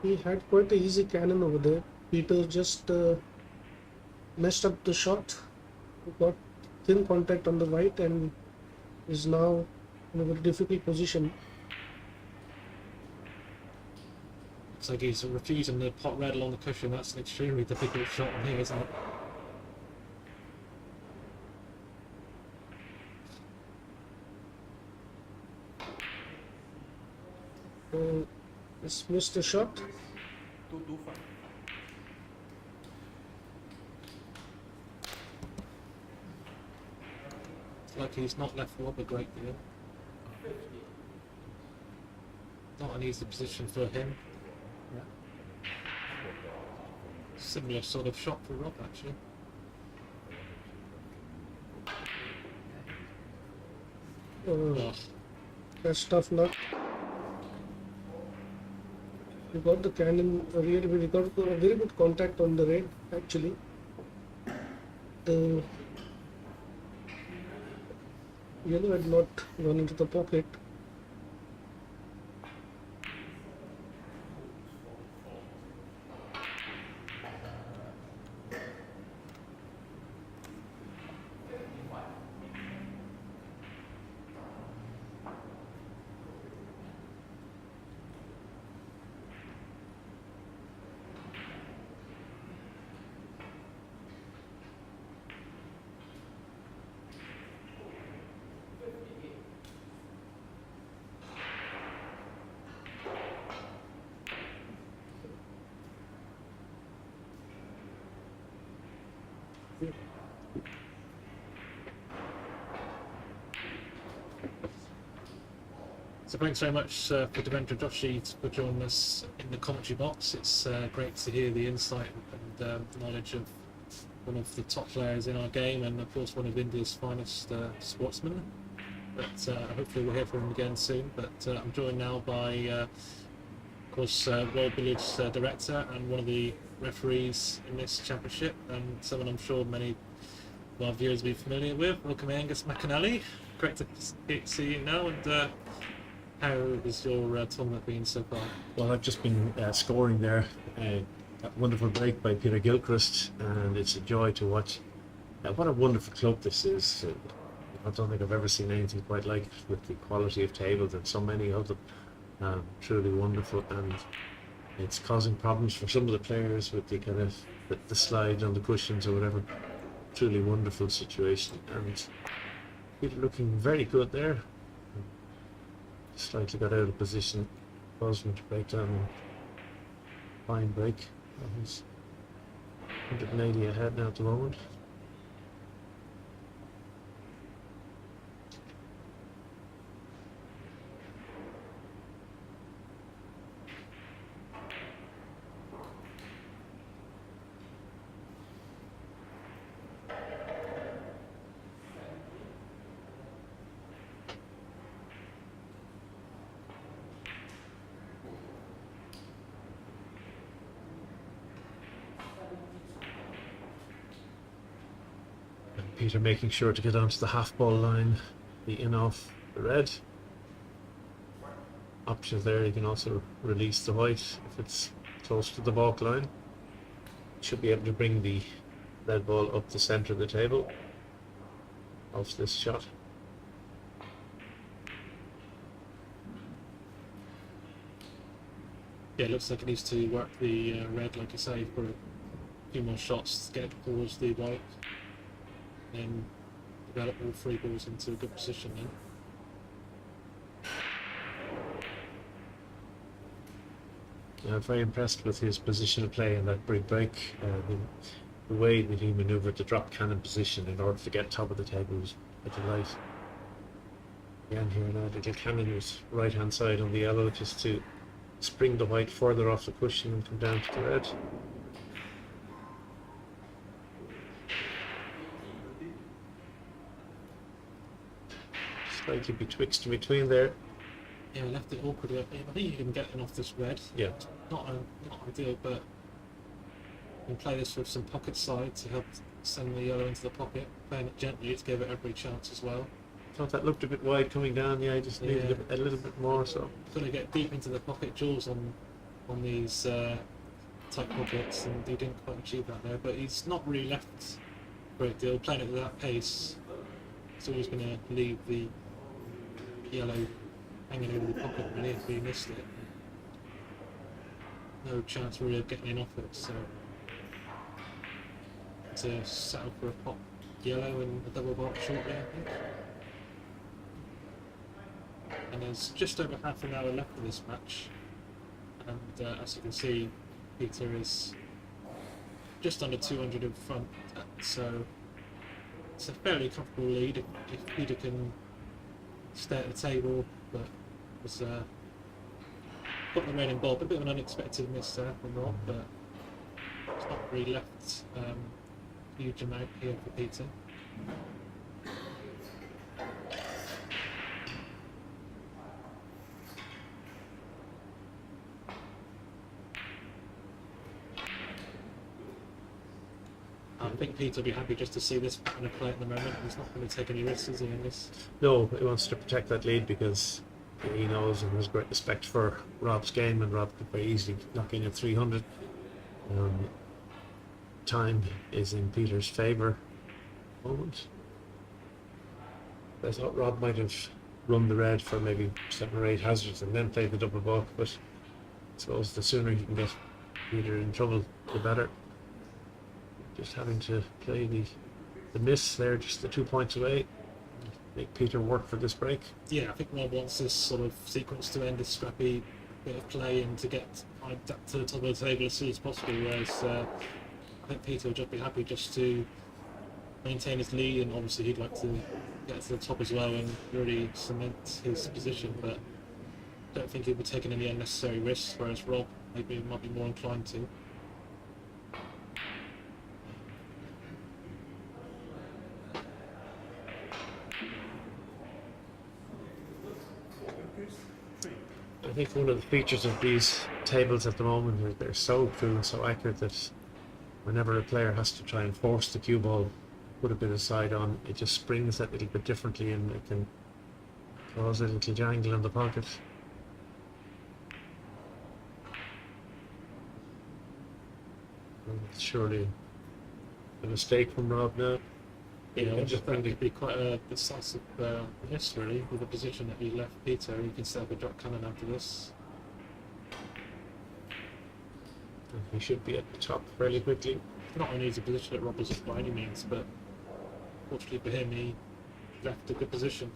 He had quite an easy cannon over there. Peter just messed up the shot, got thin contact on the right, and is now in a very difficult position. Looks like he's refusing the pot red along the cushion. That's an extremely difficult shot on here, isn't it? Just missed the shot. It's like he's not left Rob a great deal. Not an easy position for him. Similar sort of shot for Rob, actually. Oh, Oh, that's tough luck. We got the cannon really, we got a very good contact on the red actually. The yellow had not gone into the pocket. so thanks very much for Devendra Joshi for joining us in the commentary box. It's great to hear the insight and knowledge of one of the top players in our game, and of course one of India's finest sportsmen. But hopefully we'll hear from him again soon. But I'm joined now by, of course, World Billiards Director and one of the referees in this championship, and someone I'm sure many of our viewers will be familiar with. Welcome, Angus McAnally. Great to see you now. And how has your tournament been so far? Well, I've just been scoring there. That wonderful break by Peter Gilchrist, and it's a joy to watch. What a wonderful club this is. I don't think I've ever seen anything quite like it, with the quality of tables and so many of them. Truly wonderful, and it's causing problems for some of the players with the kind of the slide on the cushions or whatever. Truly wonderful situation, and Peter looking very good there. Slightly got out of position, causing him to break down. Fine break. He's 180 ahead now at the moment. Peter making sure to get onto the half ball line, the in off the red. Options there, you can also release the white if it's close to the baulk line. Should be able to bring the red ball up the centre of the table off this shot. Yeah, it looks like it needs to work the red, like you say, for a few more shots to get it towards the white. And develop all three balls into a good position then. I'm very impressed with his position of play in that big break. The way that he manoeuvred the drop cannon position in order to get top of the table was a delight. Again here now, the cannon was right hand side on the yellow, just to spring the white further off the cushion and come down to the red. Slightly betwixt and between there. Yeah, I left it awkward. I think you can get it off this red. Yeah. Not ideal, but you can play this with some pocket side to help send the yellow into the pocket. Playing it gently to give it every chance as well. Thought that looked a bit wide coming down. Yeah, I just needed a little bit more. So Got to get deep into the pocket jaws on these tight pockets, and he didn't quite achieve that there. But he's not really left a great deal. Playing it at that pace, it's always going to leave the yellow hanging over the pocket really if he missed it. No chance really of getting in off it, so to settle for a pop yellow and a double bark shortly, I think. And there's just over half an hour left of this match. and as you can see, Peter is just under 200 in front, so it's a fairly comfortable lead if Peter can stay at the table, but was got the rain involved. A bit of an unexpected miss there from Rob, but it's not really left a huge amount here for Peter. I think Peter will be happy just to see this pattern of play at the moment. He's not going to take any risks, is he, in this? No, he wants to protect that lead because he knows and has great respect for Rob's game, and Rob could very easily knock in at 300. Time is in Peter's favour at the moment. I thought Rob might have run the red for maybe 7 or 8 hazards and then played the double buck, but I suppose the sooner he can get Peter in trouble, the better. Just having to play the miss there, just the 2 points away. Make Peter work for this break. Yeah, I think Rob wants this sort of sequence to end, this scrappy bit of play, and to get to the top of the table as soon as possible, whereas I think Peter will just be happy just to maintain his lead, and obviously he'd like to get to the top as well and really cement his position, but I don't think he'll be taking any unnecessary risks, whereas Rob maybe might be more inclined to. I think one of the features of these tables at the moment is they're so cool and so accurate that whenever a player has to try and force the cue ball, put a bit of side on, it just springs that little bit differently and it can cause a little jangle in the pocket. And it's surely a mistake from Rob now. Yeah, I just just think it'd be quite a decisive miss, really, with the position that he left Peter. He can set up a drop cannon after this. He should be at the top fairly quickly. Not an easy position that Rob was in by any means, but fortunately for him, he left a good position.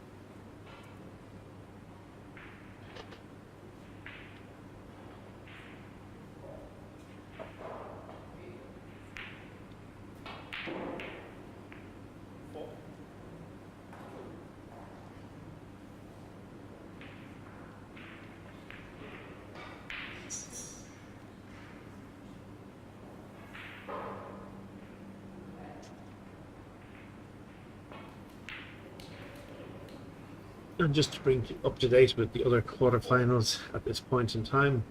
And just to bring you up to date with the other quarterfinals at this point in time,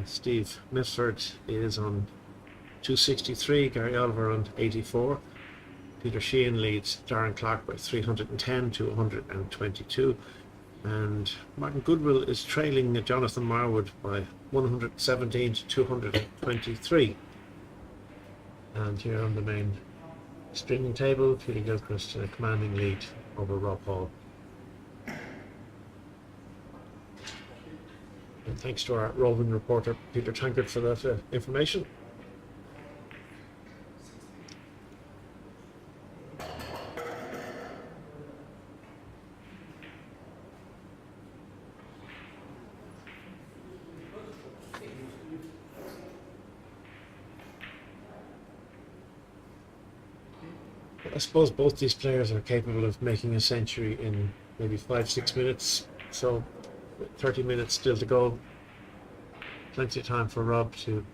Steve Misford is on 263, Gary Oliver on 84. Peter Sheehan leads Darren Clark by 310 to 122. And Martin Goodwill is trailing Jonathan Marwood by 117 to 223. And here on the main streaming table, Peter Gilchrist in a commanding lead over Rob Hall. And thanks to our roving reporter Peter Tankard for that information. I suppose both these players are capable of making a century in maybe 5-6 minutes, so 30 minutes still to go. Plenty of time for Rob to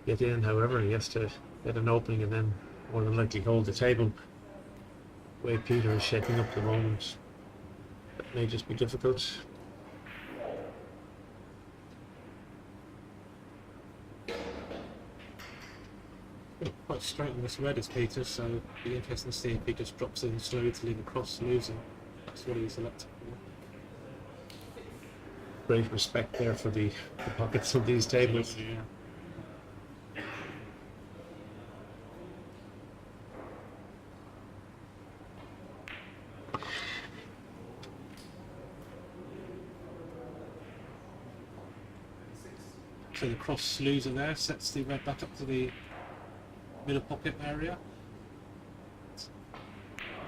get in. However, he has to get an opening and then more than likely hold the table. The way Peter is shaping up at the moment, that may just be difficult. Quite straight on this red is Peter, so it'll be interesting to see if he just drops in slowly to leave the cross losing. That's what he's elected for. Great respect there for the pockets of these tables. Yeah. So the cross loser there sets the red back up to the middle pocket area.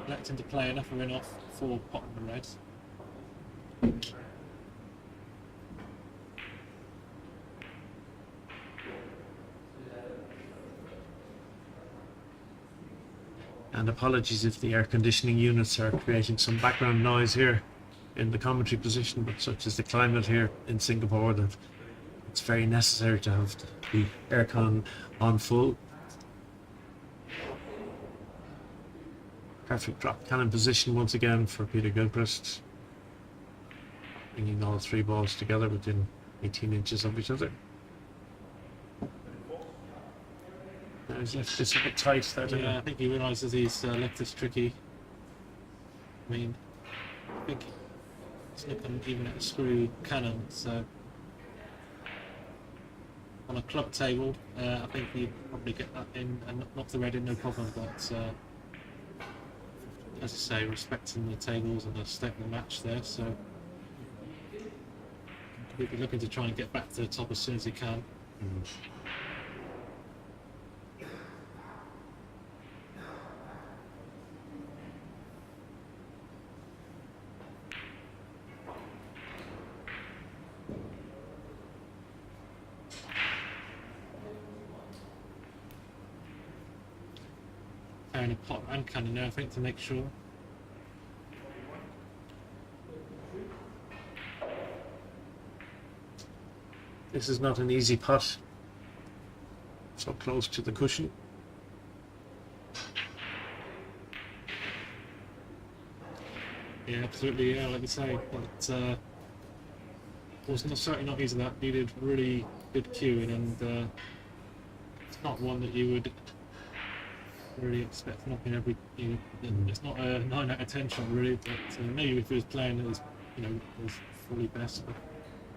Elect him to play enough or enough for potting the red. And apologies if the air conditioning units are creating some background noise here in the commentary position, but such is the climate here in Singapore that it's very necessary to have the aircon on full. Perfect drop cannon position once again for Peter Gilchrist, bringing all three balls together within 18 inches of each other. Now he's left this a bit tight there. Yeah, I think he realises he's left this tricky. I mean, I think he's looking even at a screw cannon, so on a club table, I think he'd probably get that in and knock the red in no problem, but as I say, respecting the tables and the state of the match there, so he'll be looking to try and get back to the top as soon as he can. Firing a pot and cannon now, I think, to make sure. This is not an easy putt. So close to the cushion. Yeah, absolutely. Yeah, like you say, but was certainly not easy. That needed really good cueing, and it's not one that you would really expect knocking every. It's not a 9 out of 10 shot really, but maybe if he was playing as as fully best, but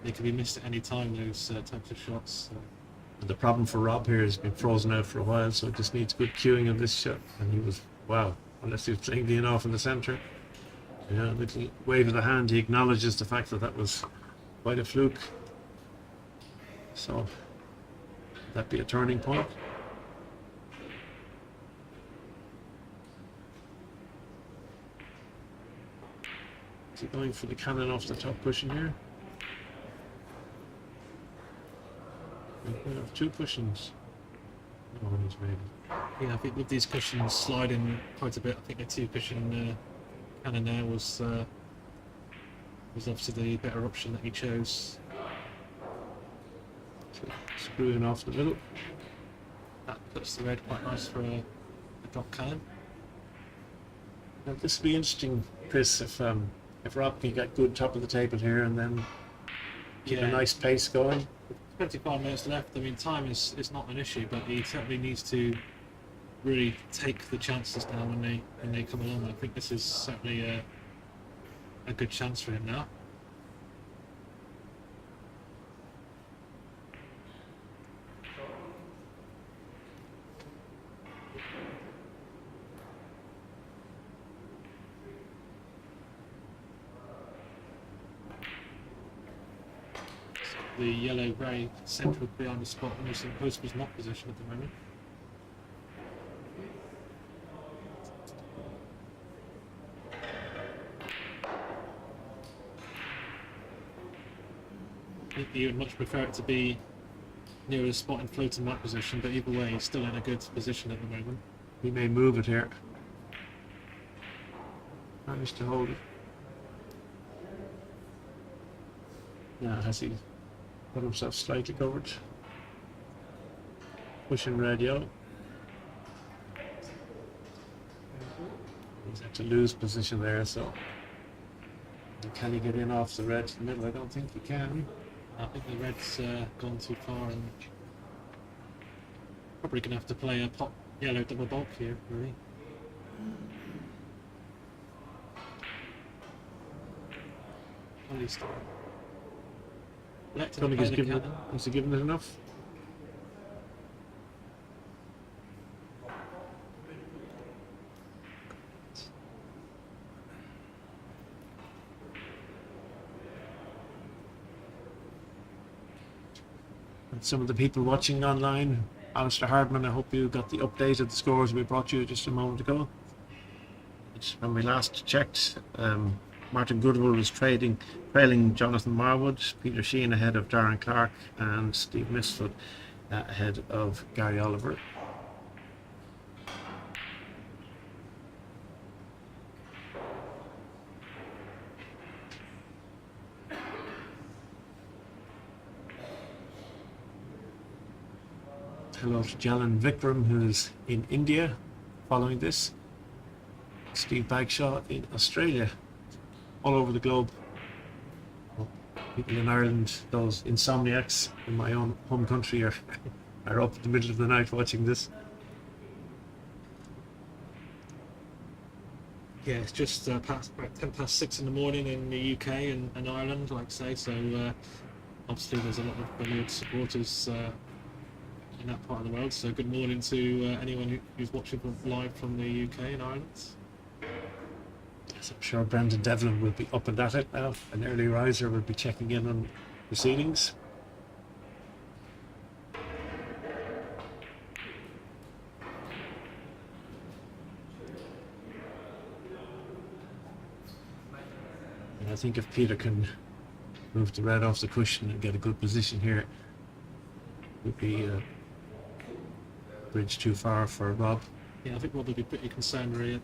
they could be missed at any time. Those types of shots. So. And the problem for Rob here has been frozen out for a while, so it just needs good cueing of this shot. And he was wow, unless he was playing the off in the centre. Yeah, a little wave of the hand. He acknowledges the fact that that was quite a fluke. So that'd be a turning point. Is he going for the cannon off the top cushion here? We have two cushions. Oh, he's made. Yeah, I think with these cushions sliding quite a bit, I think the two cushion cannon there was obviously the better option that he chose. So screwing off the middle. That puts the red quite nice for a drop cannon. Now this will be interesting, Chris, if Rob can get good top of the table here and then keep a nice pace going. 25 minutes left. I mean, time is not an issue, but he certainly needs to really take the chances now when they come along. I think this is certainly a good chance for him now. The yellow-grey central behind the spot, and St. Postman's not position at the moment. I think you would much prefer it to be near the spot in floating white position, but either way, he's still in a good position at the moment. He may move it here. Managed to hold it. Now has he got himself slightly covered? Pushing red yellow. He's had to lose position there, so can he get in off the red to the middle? I don't think he can. I think the red's gone too far, and probably going to have to play a pop yellow double bulk here, really. At least let him play the cannon. Has he given it enough? And some of the people watching online, Alistair Hardman, I hope you got the update of the scores we brought you just a moment ago. When we last checked, Martin Goodwell was trailing Jonathan Marwood, Peter Sheen ahead of Darren Clark, and Steve Misford ahead of Gary Oliver. hello to Jalan Vikram, who's in India following this. Steve Bagshaw in Australia, all over the globe. People in Ireland, those insomniacs in my own home country, are up in the middle of the night watching this. Yeah, it's just about 6 in the morning in the UK and Ireland, like I say. So obviously there's a lot of Billiards supporters in that part of the world. So good morning to anyone who's watching live from the UK and Ireland. Yes, I'm sure Brendan Devlin will be up and at it now. An early riser will be checking in on proceedings. And I think if Peter can move the red off the cushion and get a good position here, it would be a bridge too far for Rob. Yeah, I think Rob will be pretty concerned really at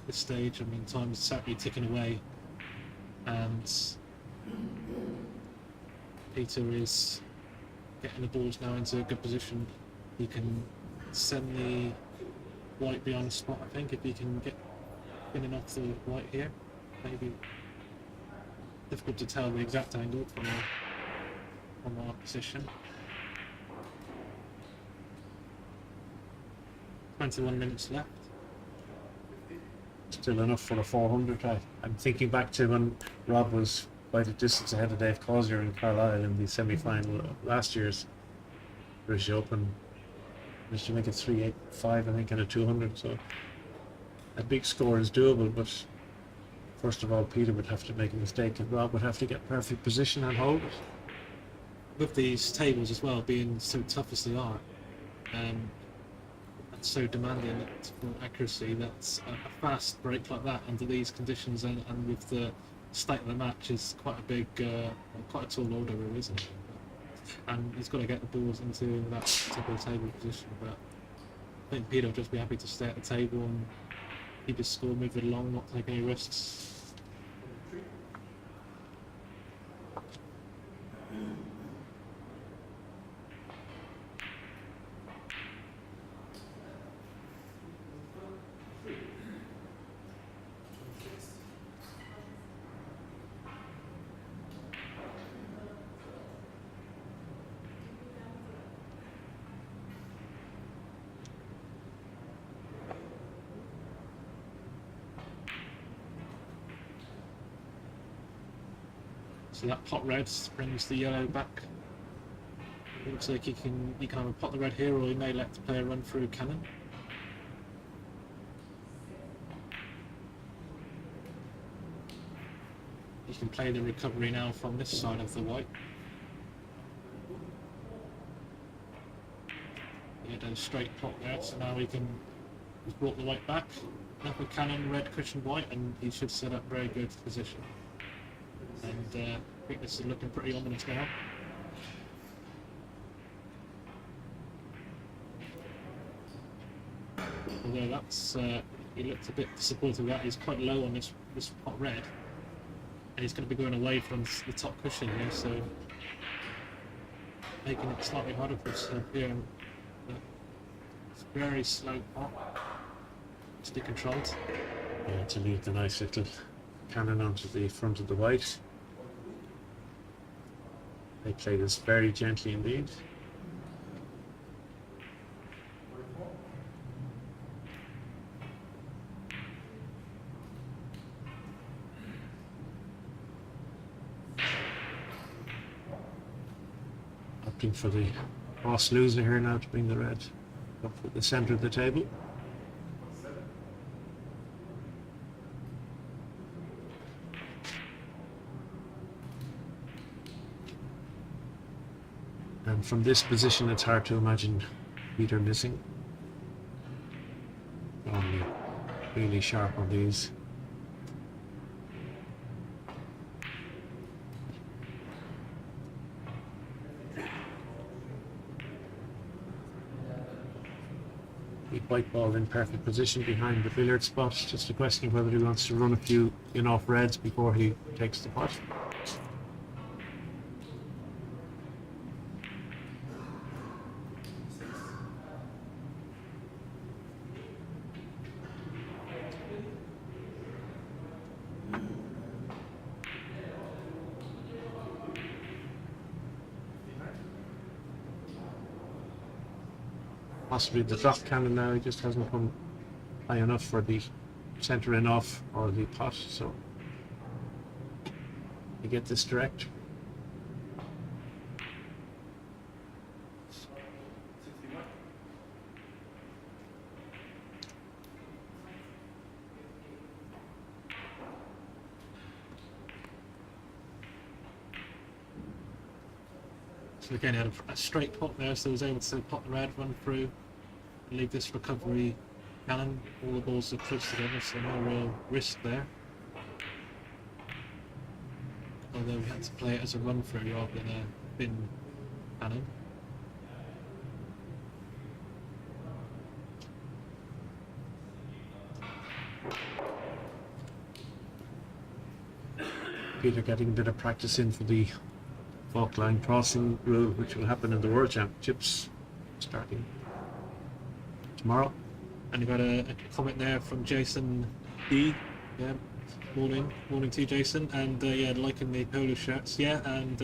this stage. I mean, time is certainly ticking away, and Peter is getting the balls now into a good position. He can send the white behind the spot, I think, if he can get in and off the white here. Maybe difficult to tell the exact angle from our position. 21 minutes left. Still enough for a 400. I'm thinking back to when Rob was quite a distance ahead of Dave Cosier in Carlisle in the semi-final of last year's British Open. Managed to make it 3-8-5, I think, and a 200. So a big score is doable, but first of all, Peter would have to make a mistake, and Rob would have to get perfect position and hold it. With these tables as well being so tough as they are, and so demanding for accuracy, that's a fast break like that under these conditions and with the state of the match is quite a big, quite a tall order, really, isn't it? And he's got to get the balls into that particular table position. But I think Peter will just be happy to stay at the table and keep his score moving along, not take any risks. So that pot red brings the yellow back. Looks like he can either pot the red here, or he may let the player run through cannon. He can play the recovery now from this side of the white. He had a straight pot there, so now he's brought the white back. Up with cannon, red cushioned white, and he should set up very good position. And I think this is looking pretty ominous now. Although that's, he looked a bit disappointed with that. He's quite low on this pot red. And he's going to be going away from the top cushion here, so making it slightly harder for himself here. It's a very slow pot, stick controlled. Yeah, to leave the nice little cannon onto the front of the white. They play this very gently indeed. Opting for the boss loser here now to bring the red up at the centre of the table. And from this position, it's hard to imagine Peter missing. Only really sharp on these. The white ball in perfect position behind the billiard spot. Just a question of whether he wants to run a few in-off reds before he takes the pot. possibly the drop cannon now. He just hasn't come high enough for the centre in off or the pot, so you get this direct. So again, he had a straight pot there, so he was able to pot the red, run through, and leave this recovery cannon. All the balls are close together, so no real risk there. Although we had to play it as a run through rather than a bin cannon. Peter getting a bit of practice in for the fault line crossing rule, which will happen in the World Championships starting tomorrow. And you've got a comment there from Jason D. Yeah, morning to you, Jason. And yeah, liking the polo shirts. Yeah, and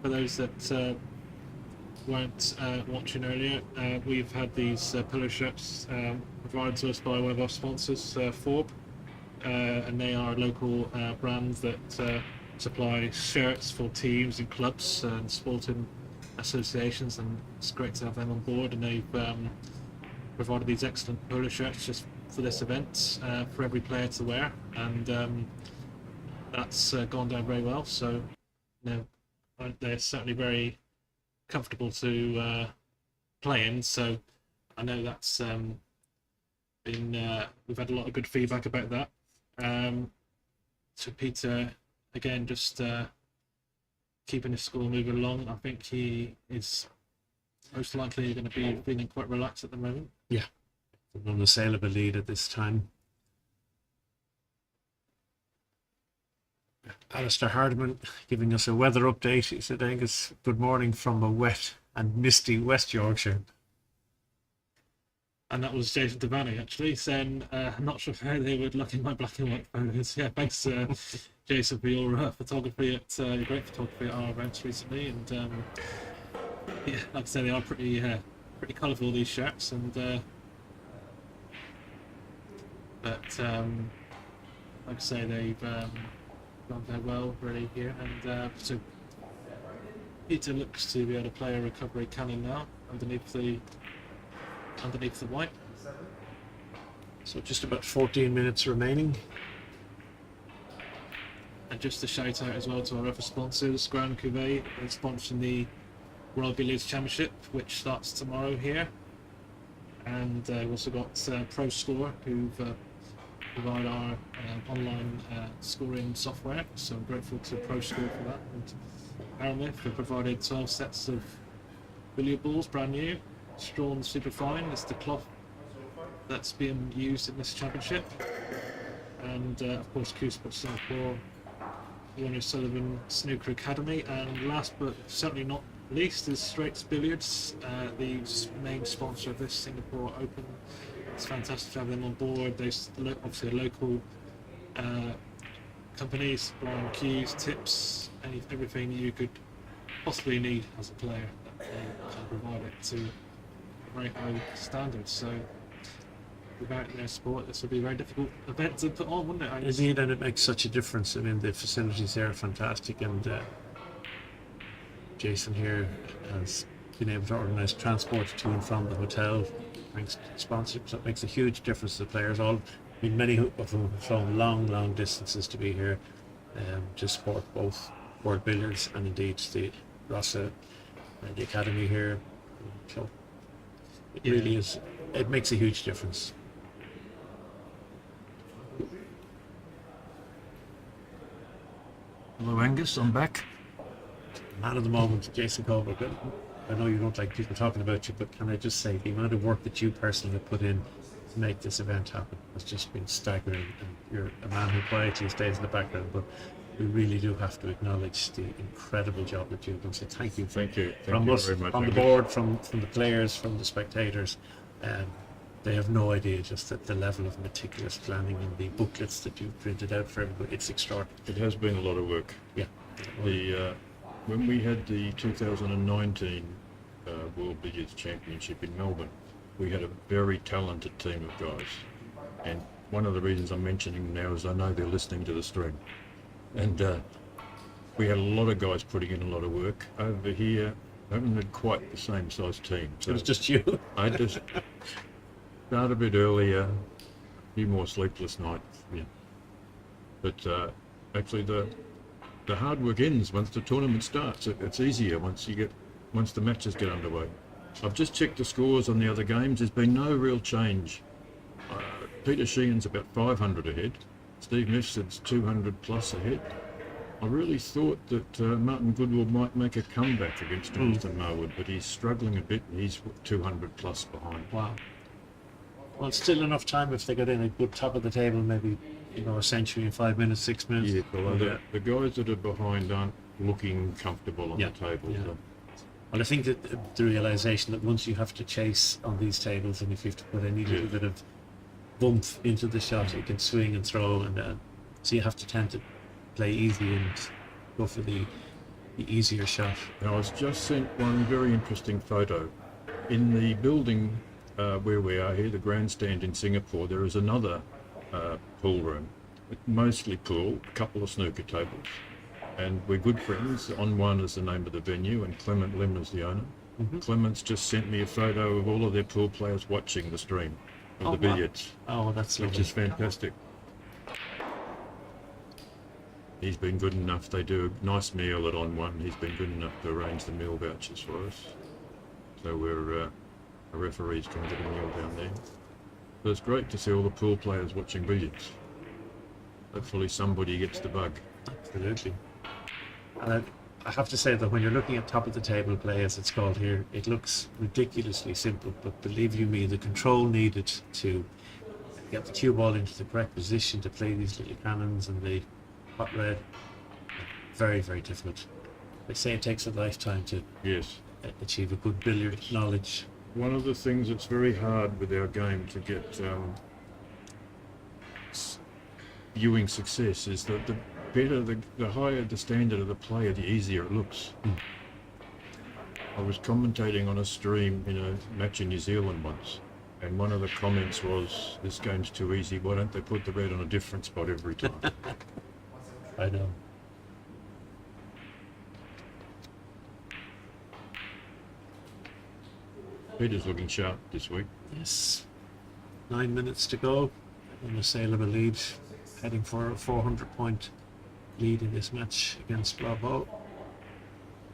for those that weren't watching earlier, we've had these polo shirts provided to us by one of our sponsors, Forb, and they are a local brand that supply shirts for teams and clubs and sporting associations, and it's great to have them on board. And they've provided these excellent polo shirts just for this event for every player to wear, and that's gone down very well. So, you know, they're certainly very comfortable to play in. So, I know that's been we've had a lot of good feedback about that. So Peter, again, just keeping his score moving along. I think he is most likely going to be feeling quite relaxed at the moment. Yeah, an unassailable lead at this time. Alistair Hardiman giving us a weather update. He said, Angus, good morning from a wet and misty West Yorkshire. And that was Jason Devaney actually saying, I'm not sure how they would look in my black and white photos. Yeah, thanks Jason for your photography at your great photography at our events recently. And yeah, like I say, they are pretty colourful, these shirts, and but like I say, they've gone very well really here. And so Peter looks to be able to play a recovery cannon now underneath the white. So just about 14 minutes remaining. And just a shout out as well to our other sponsors, Grand Cuvée is sponsoring the World Billiards Championship, which starts tomorrow here. And we've also got Pro Score, who provide our online scoring software. So I'm grateful to Pro Score for that. And Aramith, who provided 12 sets of billiard balls, brand new. Strawn Superfine is the cloth that's being used in this championship, and of course Gilchrist Singapore, Warner Sullivan Snooker Academy, and last but certainly not least is Straits Billiards, the main sponsor of this Singapore Open. It's fantastic to have them on board. They're obviously a local company supplying cues, tips, everything you could possibly need as a player. They can provide it to very high standards, so without their support this would be a very difficult event to put on, wouldn't it? Indeed, and it makes such a difference. I mean, the facilities there are fantastic, and Jason here has been able to organise transport to and from the hotel thanks to sponsors, so it makes a huge difference to the players. Many of them have flown long distances to be here to support both World Billiards and indeed the Rossa, the academy here. So it really is. It makes a huge difference. Hello Angus, I'm back. Man of the moment, Jason Colbert. I know you don't like people talking about you, but can I just say the amount of work that you personally have put in to make this event happen has just been staggering. And you're a man who quietly stays in the background, but we really do have to acknowledge the incredible job that you've done. So thank you. Thank you From us, very much, from the Angus. board, from the players, from the spectators. They have no idea just at the level of meticulous planning and the booklets that you've printed out for everybody. It's extraordinary. It has been a lot of work. Yeah. When we had the 2019 World Billiards Championship in Melbourne, we had a very talented team of guys. And one of the reasons I'm mentioning now is I know they're listening to the stream. And we had a lot of guys putting in a lot of work. Over here, I haven't had quite the same size team. So It was just you. I just started a bit earlier, a few more sleepless nights. Yeah. But actually the hard work ends once the tournament starts. It's easier once the matches get underway. I've just checked the scores on the other games. There's been no real change. Peter Sheehan's about 500 ahead. Steve Mifsud's 200 plus ahead. I really thought that Martin Goodwill might make a comeback against Jonathan Marwood, but he's struggling a bit. He's 200 plus behind. Wow. Well, still enough time if they got in a good top of the table, maybe, a century in 5 minutes, 6 minutes. Yeah, well, the guys that are behind aren't looking comfortable on the table. Yeah. So. Well, I think that the realization that once you have to chase on these tables, and if you have to put any little bit of bump into the shot, you can swing and throw, and so you have to tend to play easy and go for the easier shot. Now, I was just sent one very interesting photo. In the building where we are here, the grandstand in Singapore, there is another pool room, mostly pool, a couple of snooker tables. And we're good friends. On one is the name of the venue, and Clement Lim is the owner. Mm-hmm. Clement's just sent me a photo of all of their pool players watching the stream of the billiards, Oh, that's which lovely. is fantastic. He's been good enough. They do a nice meal at On One. He's been good enough to arrange the meal vouchers for us. So we're a referee's trying to get a meal down there. But it's great to see all the pool players watching billiards. Hopefully somebody gets the bug. Absolutely. And I have to say that when you're looking at top of the table play, as it's called here, it looks ridiculously simple, but believe you me, the control needed to get the cue ball into the correct position to play these little cannons and the hot red, very, very difficult. They say it takes a lifetime to Yes. achieve a good billiard knowledge. One of the things that's very hard with our game to get viewing success is that the better, the higher the standard of the player, the easier it looks. I was commentating on a stream in a match in New Zealand once, and one of the comments was, "This game's too easy. Why don't they put the red on a different spot every time?" I know. Peter's looking sharp this week. Yes. 9 minutes to go. On the sale of a lead, heading for a 400-point lead in this match against Bravo.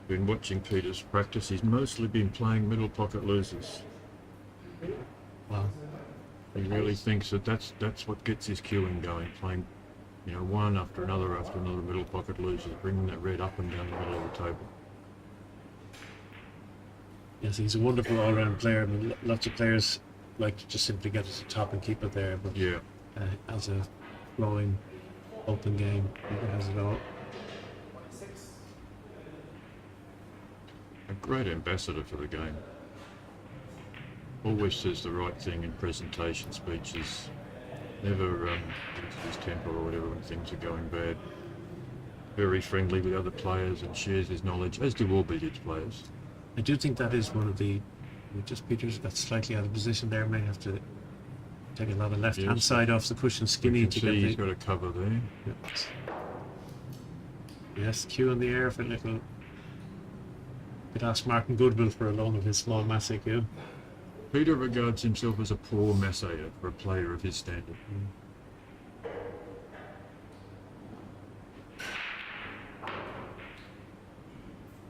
Been watching Peter's practice. He's mostly been playing middle pocket losers. Wow. He really thinks that that's what gets his cueing going, playing, one after another middle pocket losers, bringing that red up and down the middle of the table. Yes, he's a wonderful all-round player. I mean, lots of players like to just simply get to the top and keep it there, but Yeah. as a flowing, open game, he has it all. A great ambassador for the game. Always says the right thing in presentation speeches. Never loses his temper or whatever when things are going bad. Very friendly with other players and shares his knowledge, as do all billiards players. I do think that is one of the. Just Peter's got slightly out of position there. May have to take a lot of left-hand Yes. side off the cushion, skinny You to can get see the. he's got a cover there. Yes, cue in the air for a little. Could ask Martin Goodwill for a loan of his small massey cue. Peter regards himself as a poor massayer for a player of his standard.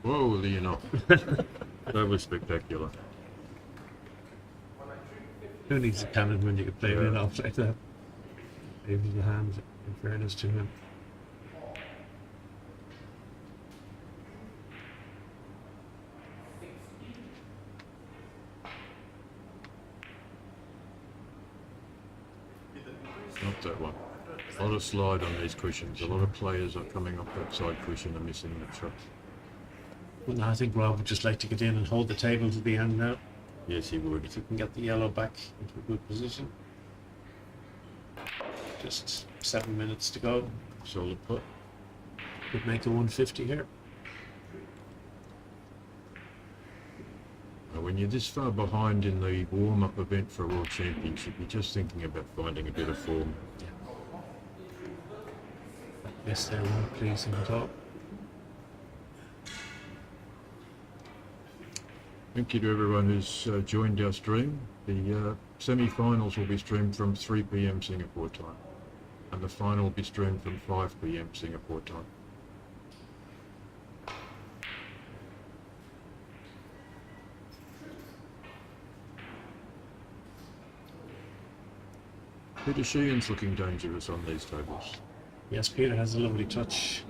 Whoa, you know. That was spectacular. Who needs a cannon when you can play it Yeah. off like that? Maybe the hand, in fairness to him. Not that one. A lot of slide on these cushions. A lot of players are coming off that side cushion and missing that shot. Well, now I think Rob would just like to get in and hold the table to the end now. Yes, he would. If we can get the yellow back into a good position. Just 7 minutes to go. Solid put. Could make a 150 here. When you're this far behind in the warm-up event for a World Championship, you're just thinking about finding a bit of form. Yes, there won't pleasing at all. Thank you to everyone who's joined our stream. The semi-finals will be streamed from 3 p.m. Singapore time, and the final will be streamed from 5 p.m. Singapore time. Peter Sheehan's looking dangerous on these tables. Yes, Peter has a lovely touch.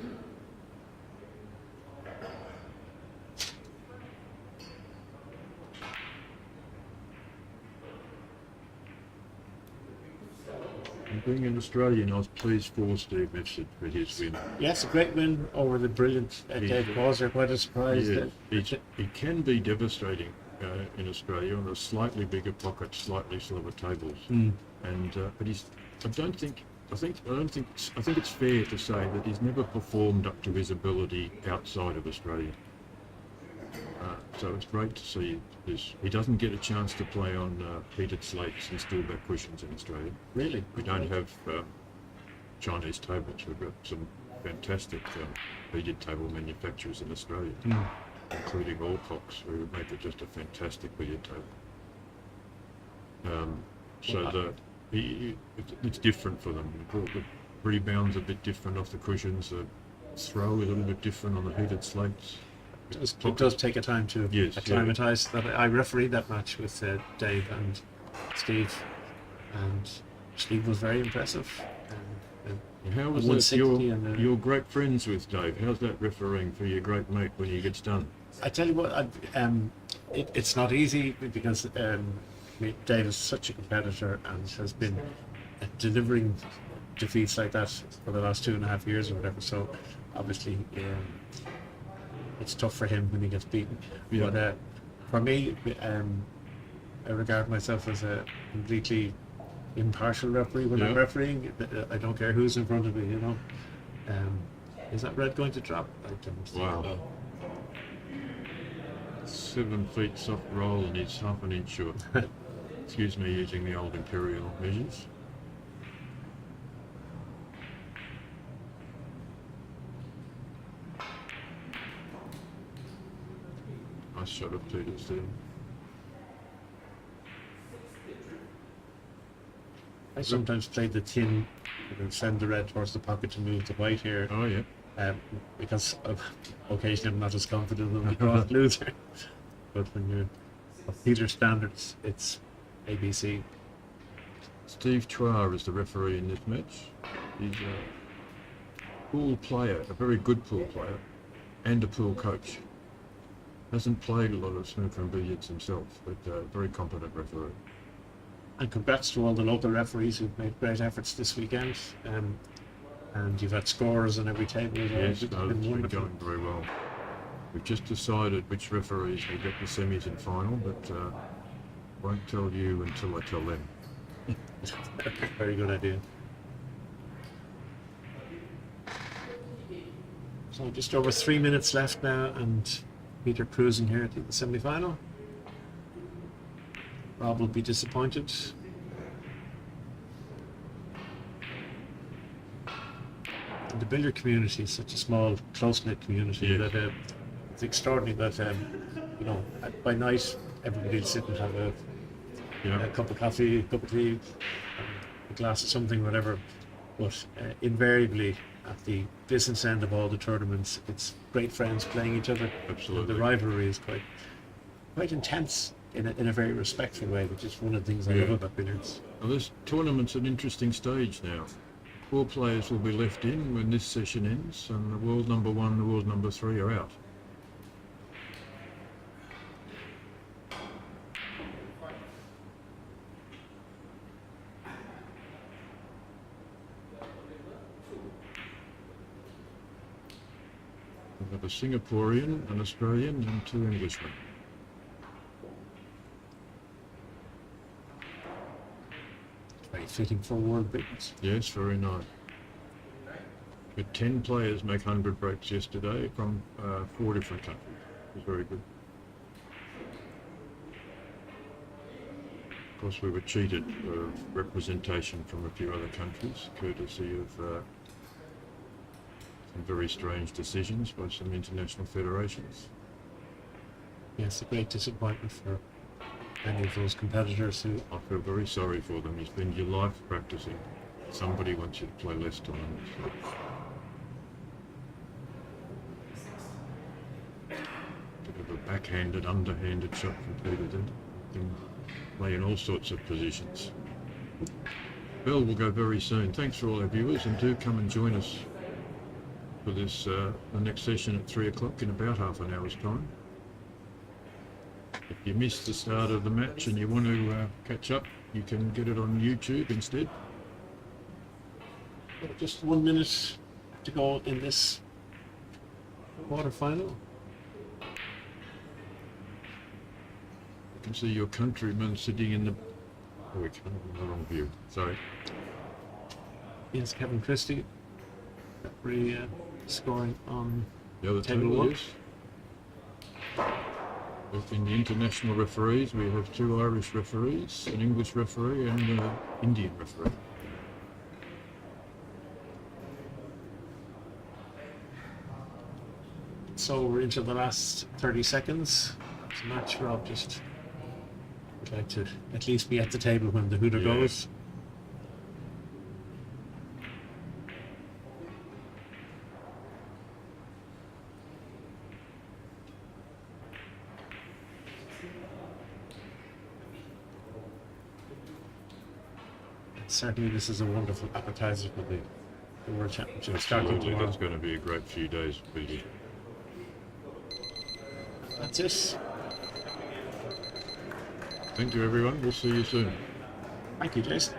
And being an Australian, I was pleased for Steve Mifsud for his win. Yes, a great win over the brilliant Dave Quasar. Quite a surprise. Yeah, it can be devastating in Australia on a slightly bigger pocket, slightly slower tables. And but I think it's fair to say that he's never performed up to his ability outside of Australia. So it's great to see this. He doesn't get a chance to play on heated slates and stillback cushions in Australia. Really? We don't have Chinese tables. We've got some fantastic heated table manufacturers in Australia, including Allcox, who make it just a fantastic billiard table. It's different for them. The rebound's a bit different off the cushions. The throw is a little bit different on the heated slates. It does take a time to acclimatise. That I refereed that match with Dave and Steve, and Steve was very impressive. How was that? You're great friends with Dave. How's that refereeing for your great mate when he gets done? I tell you what, it's not easy because Dave is such a competitor and has been delivering defeats like that for the last 2.5 years or whatever. So obviously, it's tough for him when he gets beaten. Yeah. But for me, I regard myself as a completely impartial referee when I'm refereeing. I don't care who's in front of me, you know. Is that red going to drop? I don't Wow. 7 feet soft roll and he's half an inch short. Excuse me using the old imperial measures. Nice shot of Peter's there. I sometimes play the tin and send the red towards the pocket to move the white here. Oh yeah. Because occasionally I'm not as confident on the draw loser. But when you're of Peter's standards, it's ABC. Steve Chua is the referee in this match. He's a pool player, a very good pool player, and a pool coach. Hasn't played a lot of snooker and billiards himself, but a very competent referee. And congrats to all the local referees who've made great efforts this weekend. And you've had scores on every table as well. Yes, It's no, been it's been wonderful. going very well. We've just decided which referees will get the semis and final, but won't tell you until I tell them. Very good idea. So just over 3 minutes left now, and Peter cruising here to the semi-final. Rob will be disappointed. The billiard community is such a small, close-knit community that it's extraordinary that by night everybody will sit and have a cup of coffee, a cup of tea, a glass of something, whatever. But invariably, at the business end of all the tournaments, it's great friends playing each other. Absolutely. The rivalry is quite intense in a very respectful way, which is one of the things I love about billiards. Well, this tournament's an interesting stage now. 4 players will be left in when this session ends, and the world number 1 and the world number 3 are out. We have a Singaporean, an Australian, and 2 Englishmen. Very fitting for world billiards. Yes, very nice. We had 10 players make 100 breaks yesterday from 4 different countries. It was very good. Of course, we were cheated for representation from a few other countries, courtesy of some very strange decisions by some international federations. Yes, a great disappointment for many of those competitors who. I feel very sorry for them. You spend your life practicing. Somebody wants you to play less time. Bit of a backhanded, underhanded shot completed then. You can play in all sorts of positions. Bell will go very soon. Thanks for all our viewers, and do come and join us for this the next session at 3 o'clock in about half an hour's time. If you missed the start of the match and you want to catch up, you can get it on YouTube instead. Just 1 minute to go in this quarter-final. You can see your countryman sitting in the... Oh, it's in the wrong view. Sorry. Yes, Kevin Christie, referee, scoring on The other table table, one. yes. In the international referees, we have 2 Irish referees, an English referee and an Indian referee. So we're into the last 30 seconds. It's a match, Rob. Just would like to at least be at the table when the hooter Yeah. goes. Certainly, this is a wonderful appetizer for the World Championship starting Absolutely, tomorrow. that's going to be a great few days, Billy. That's it. Thank you, everyone. We'll see you soon. Thank you, Jason.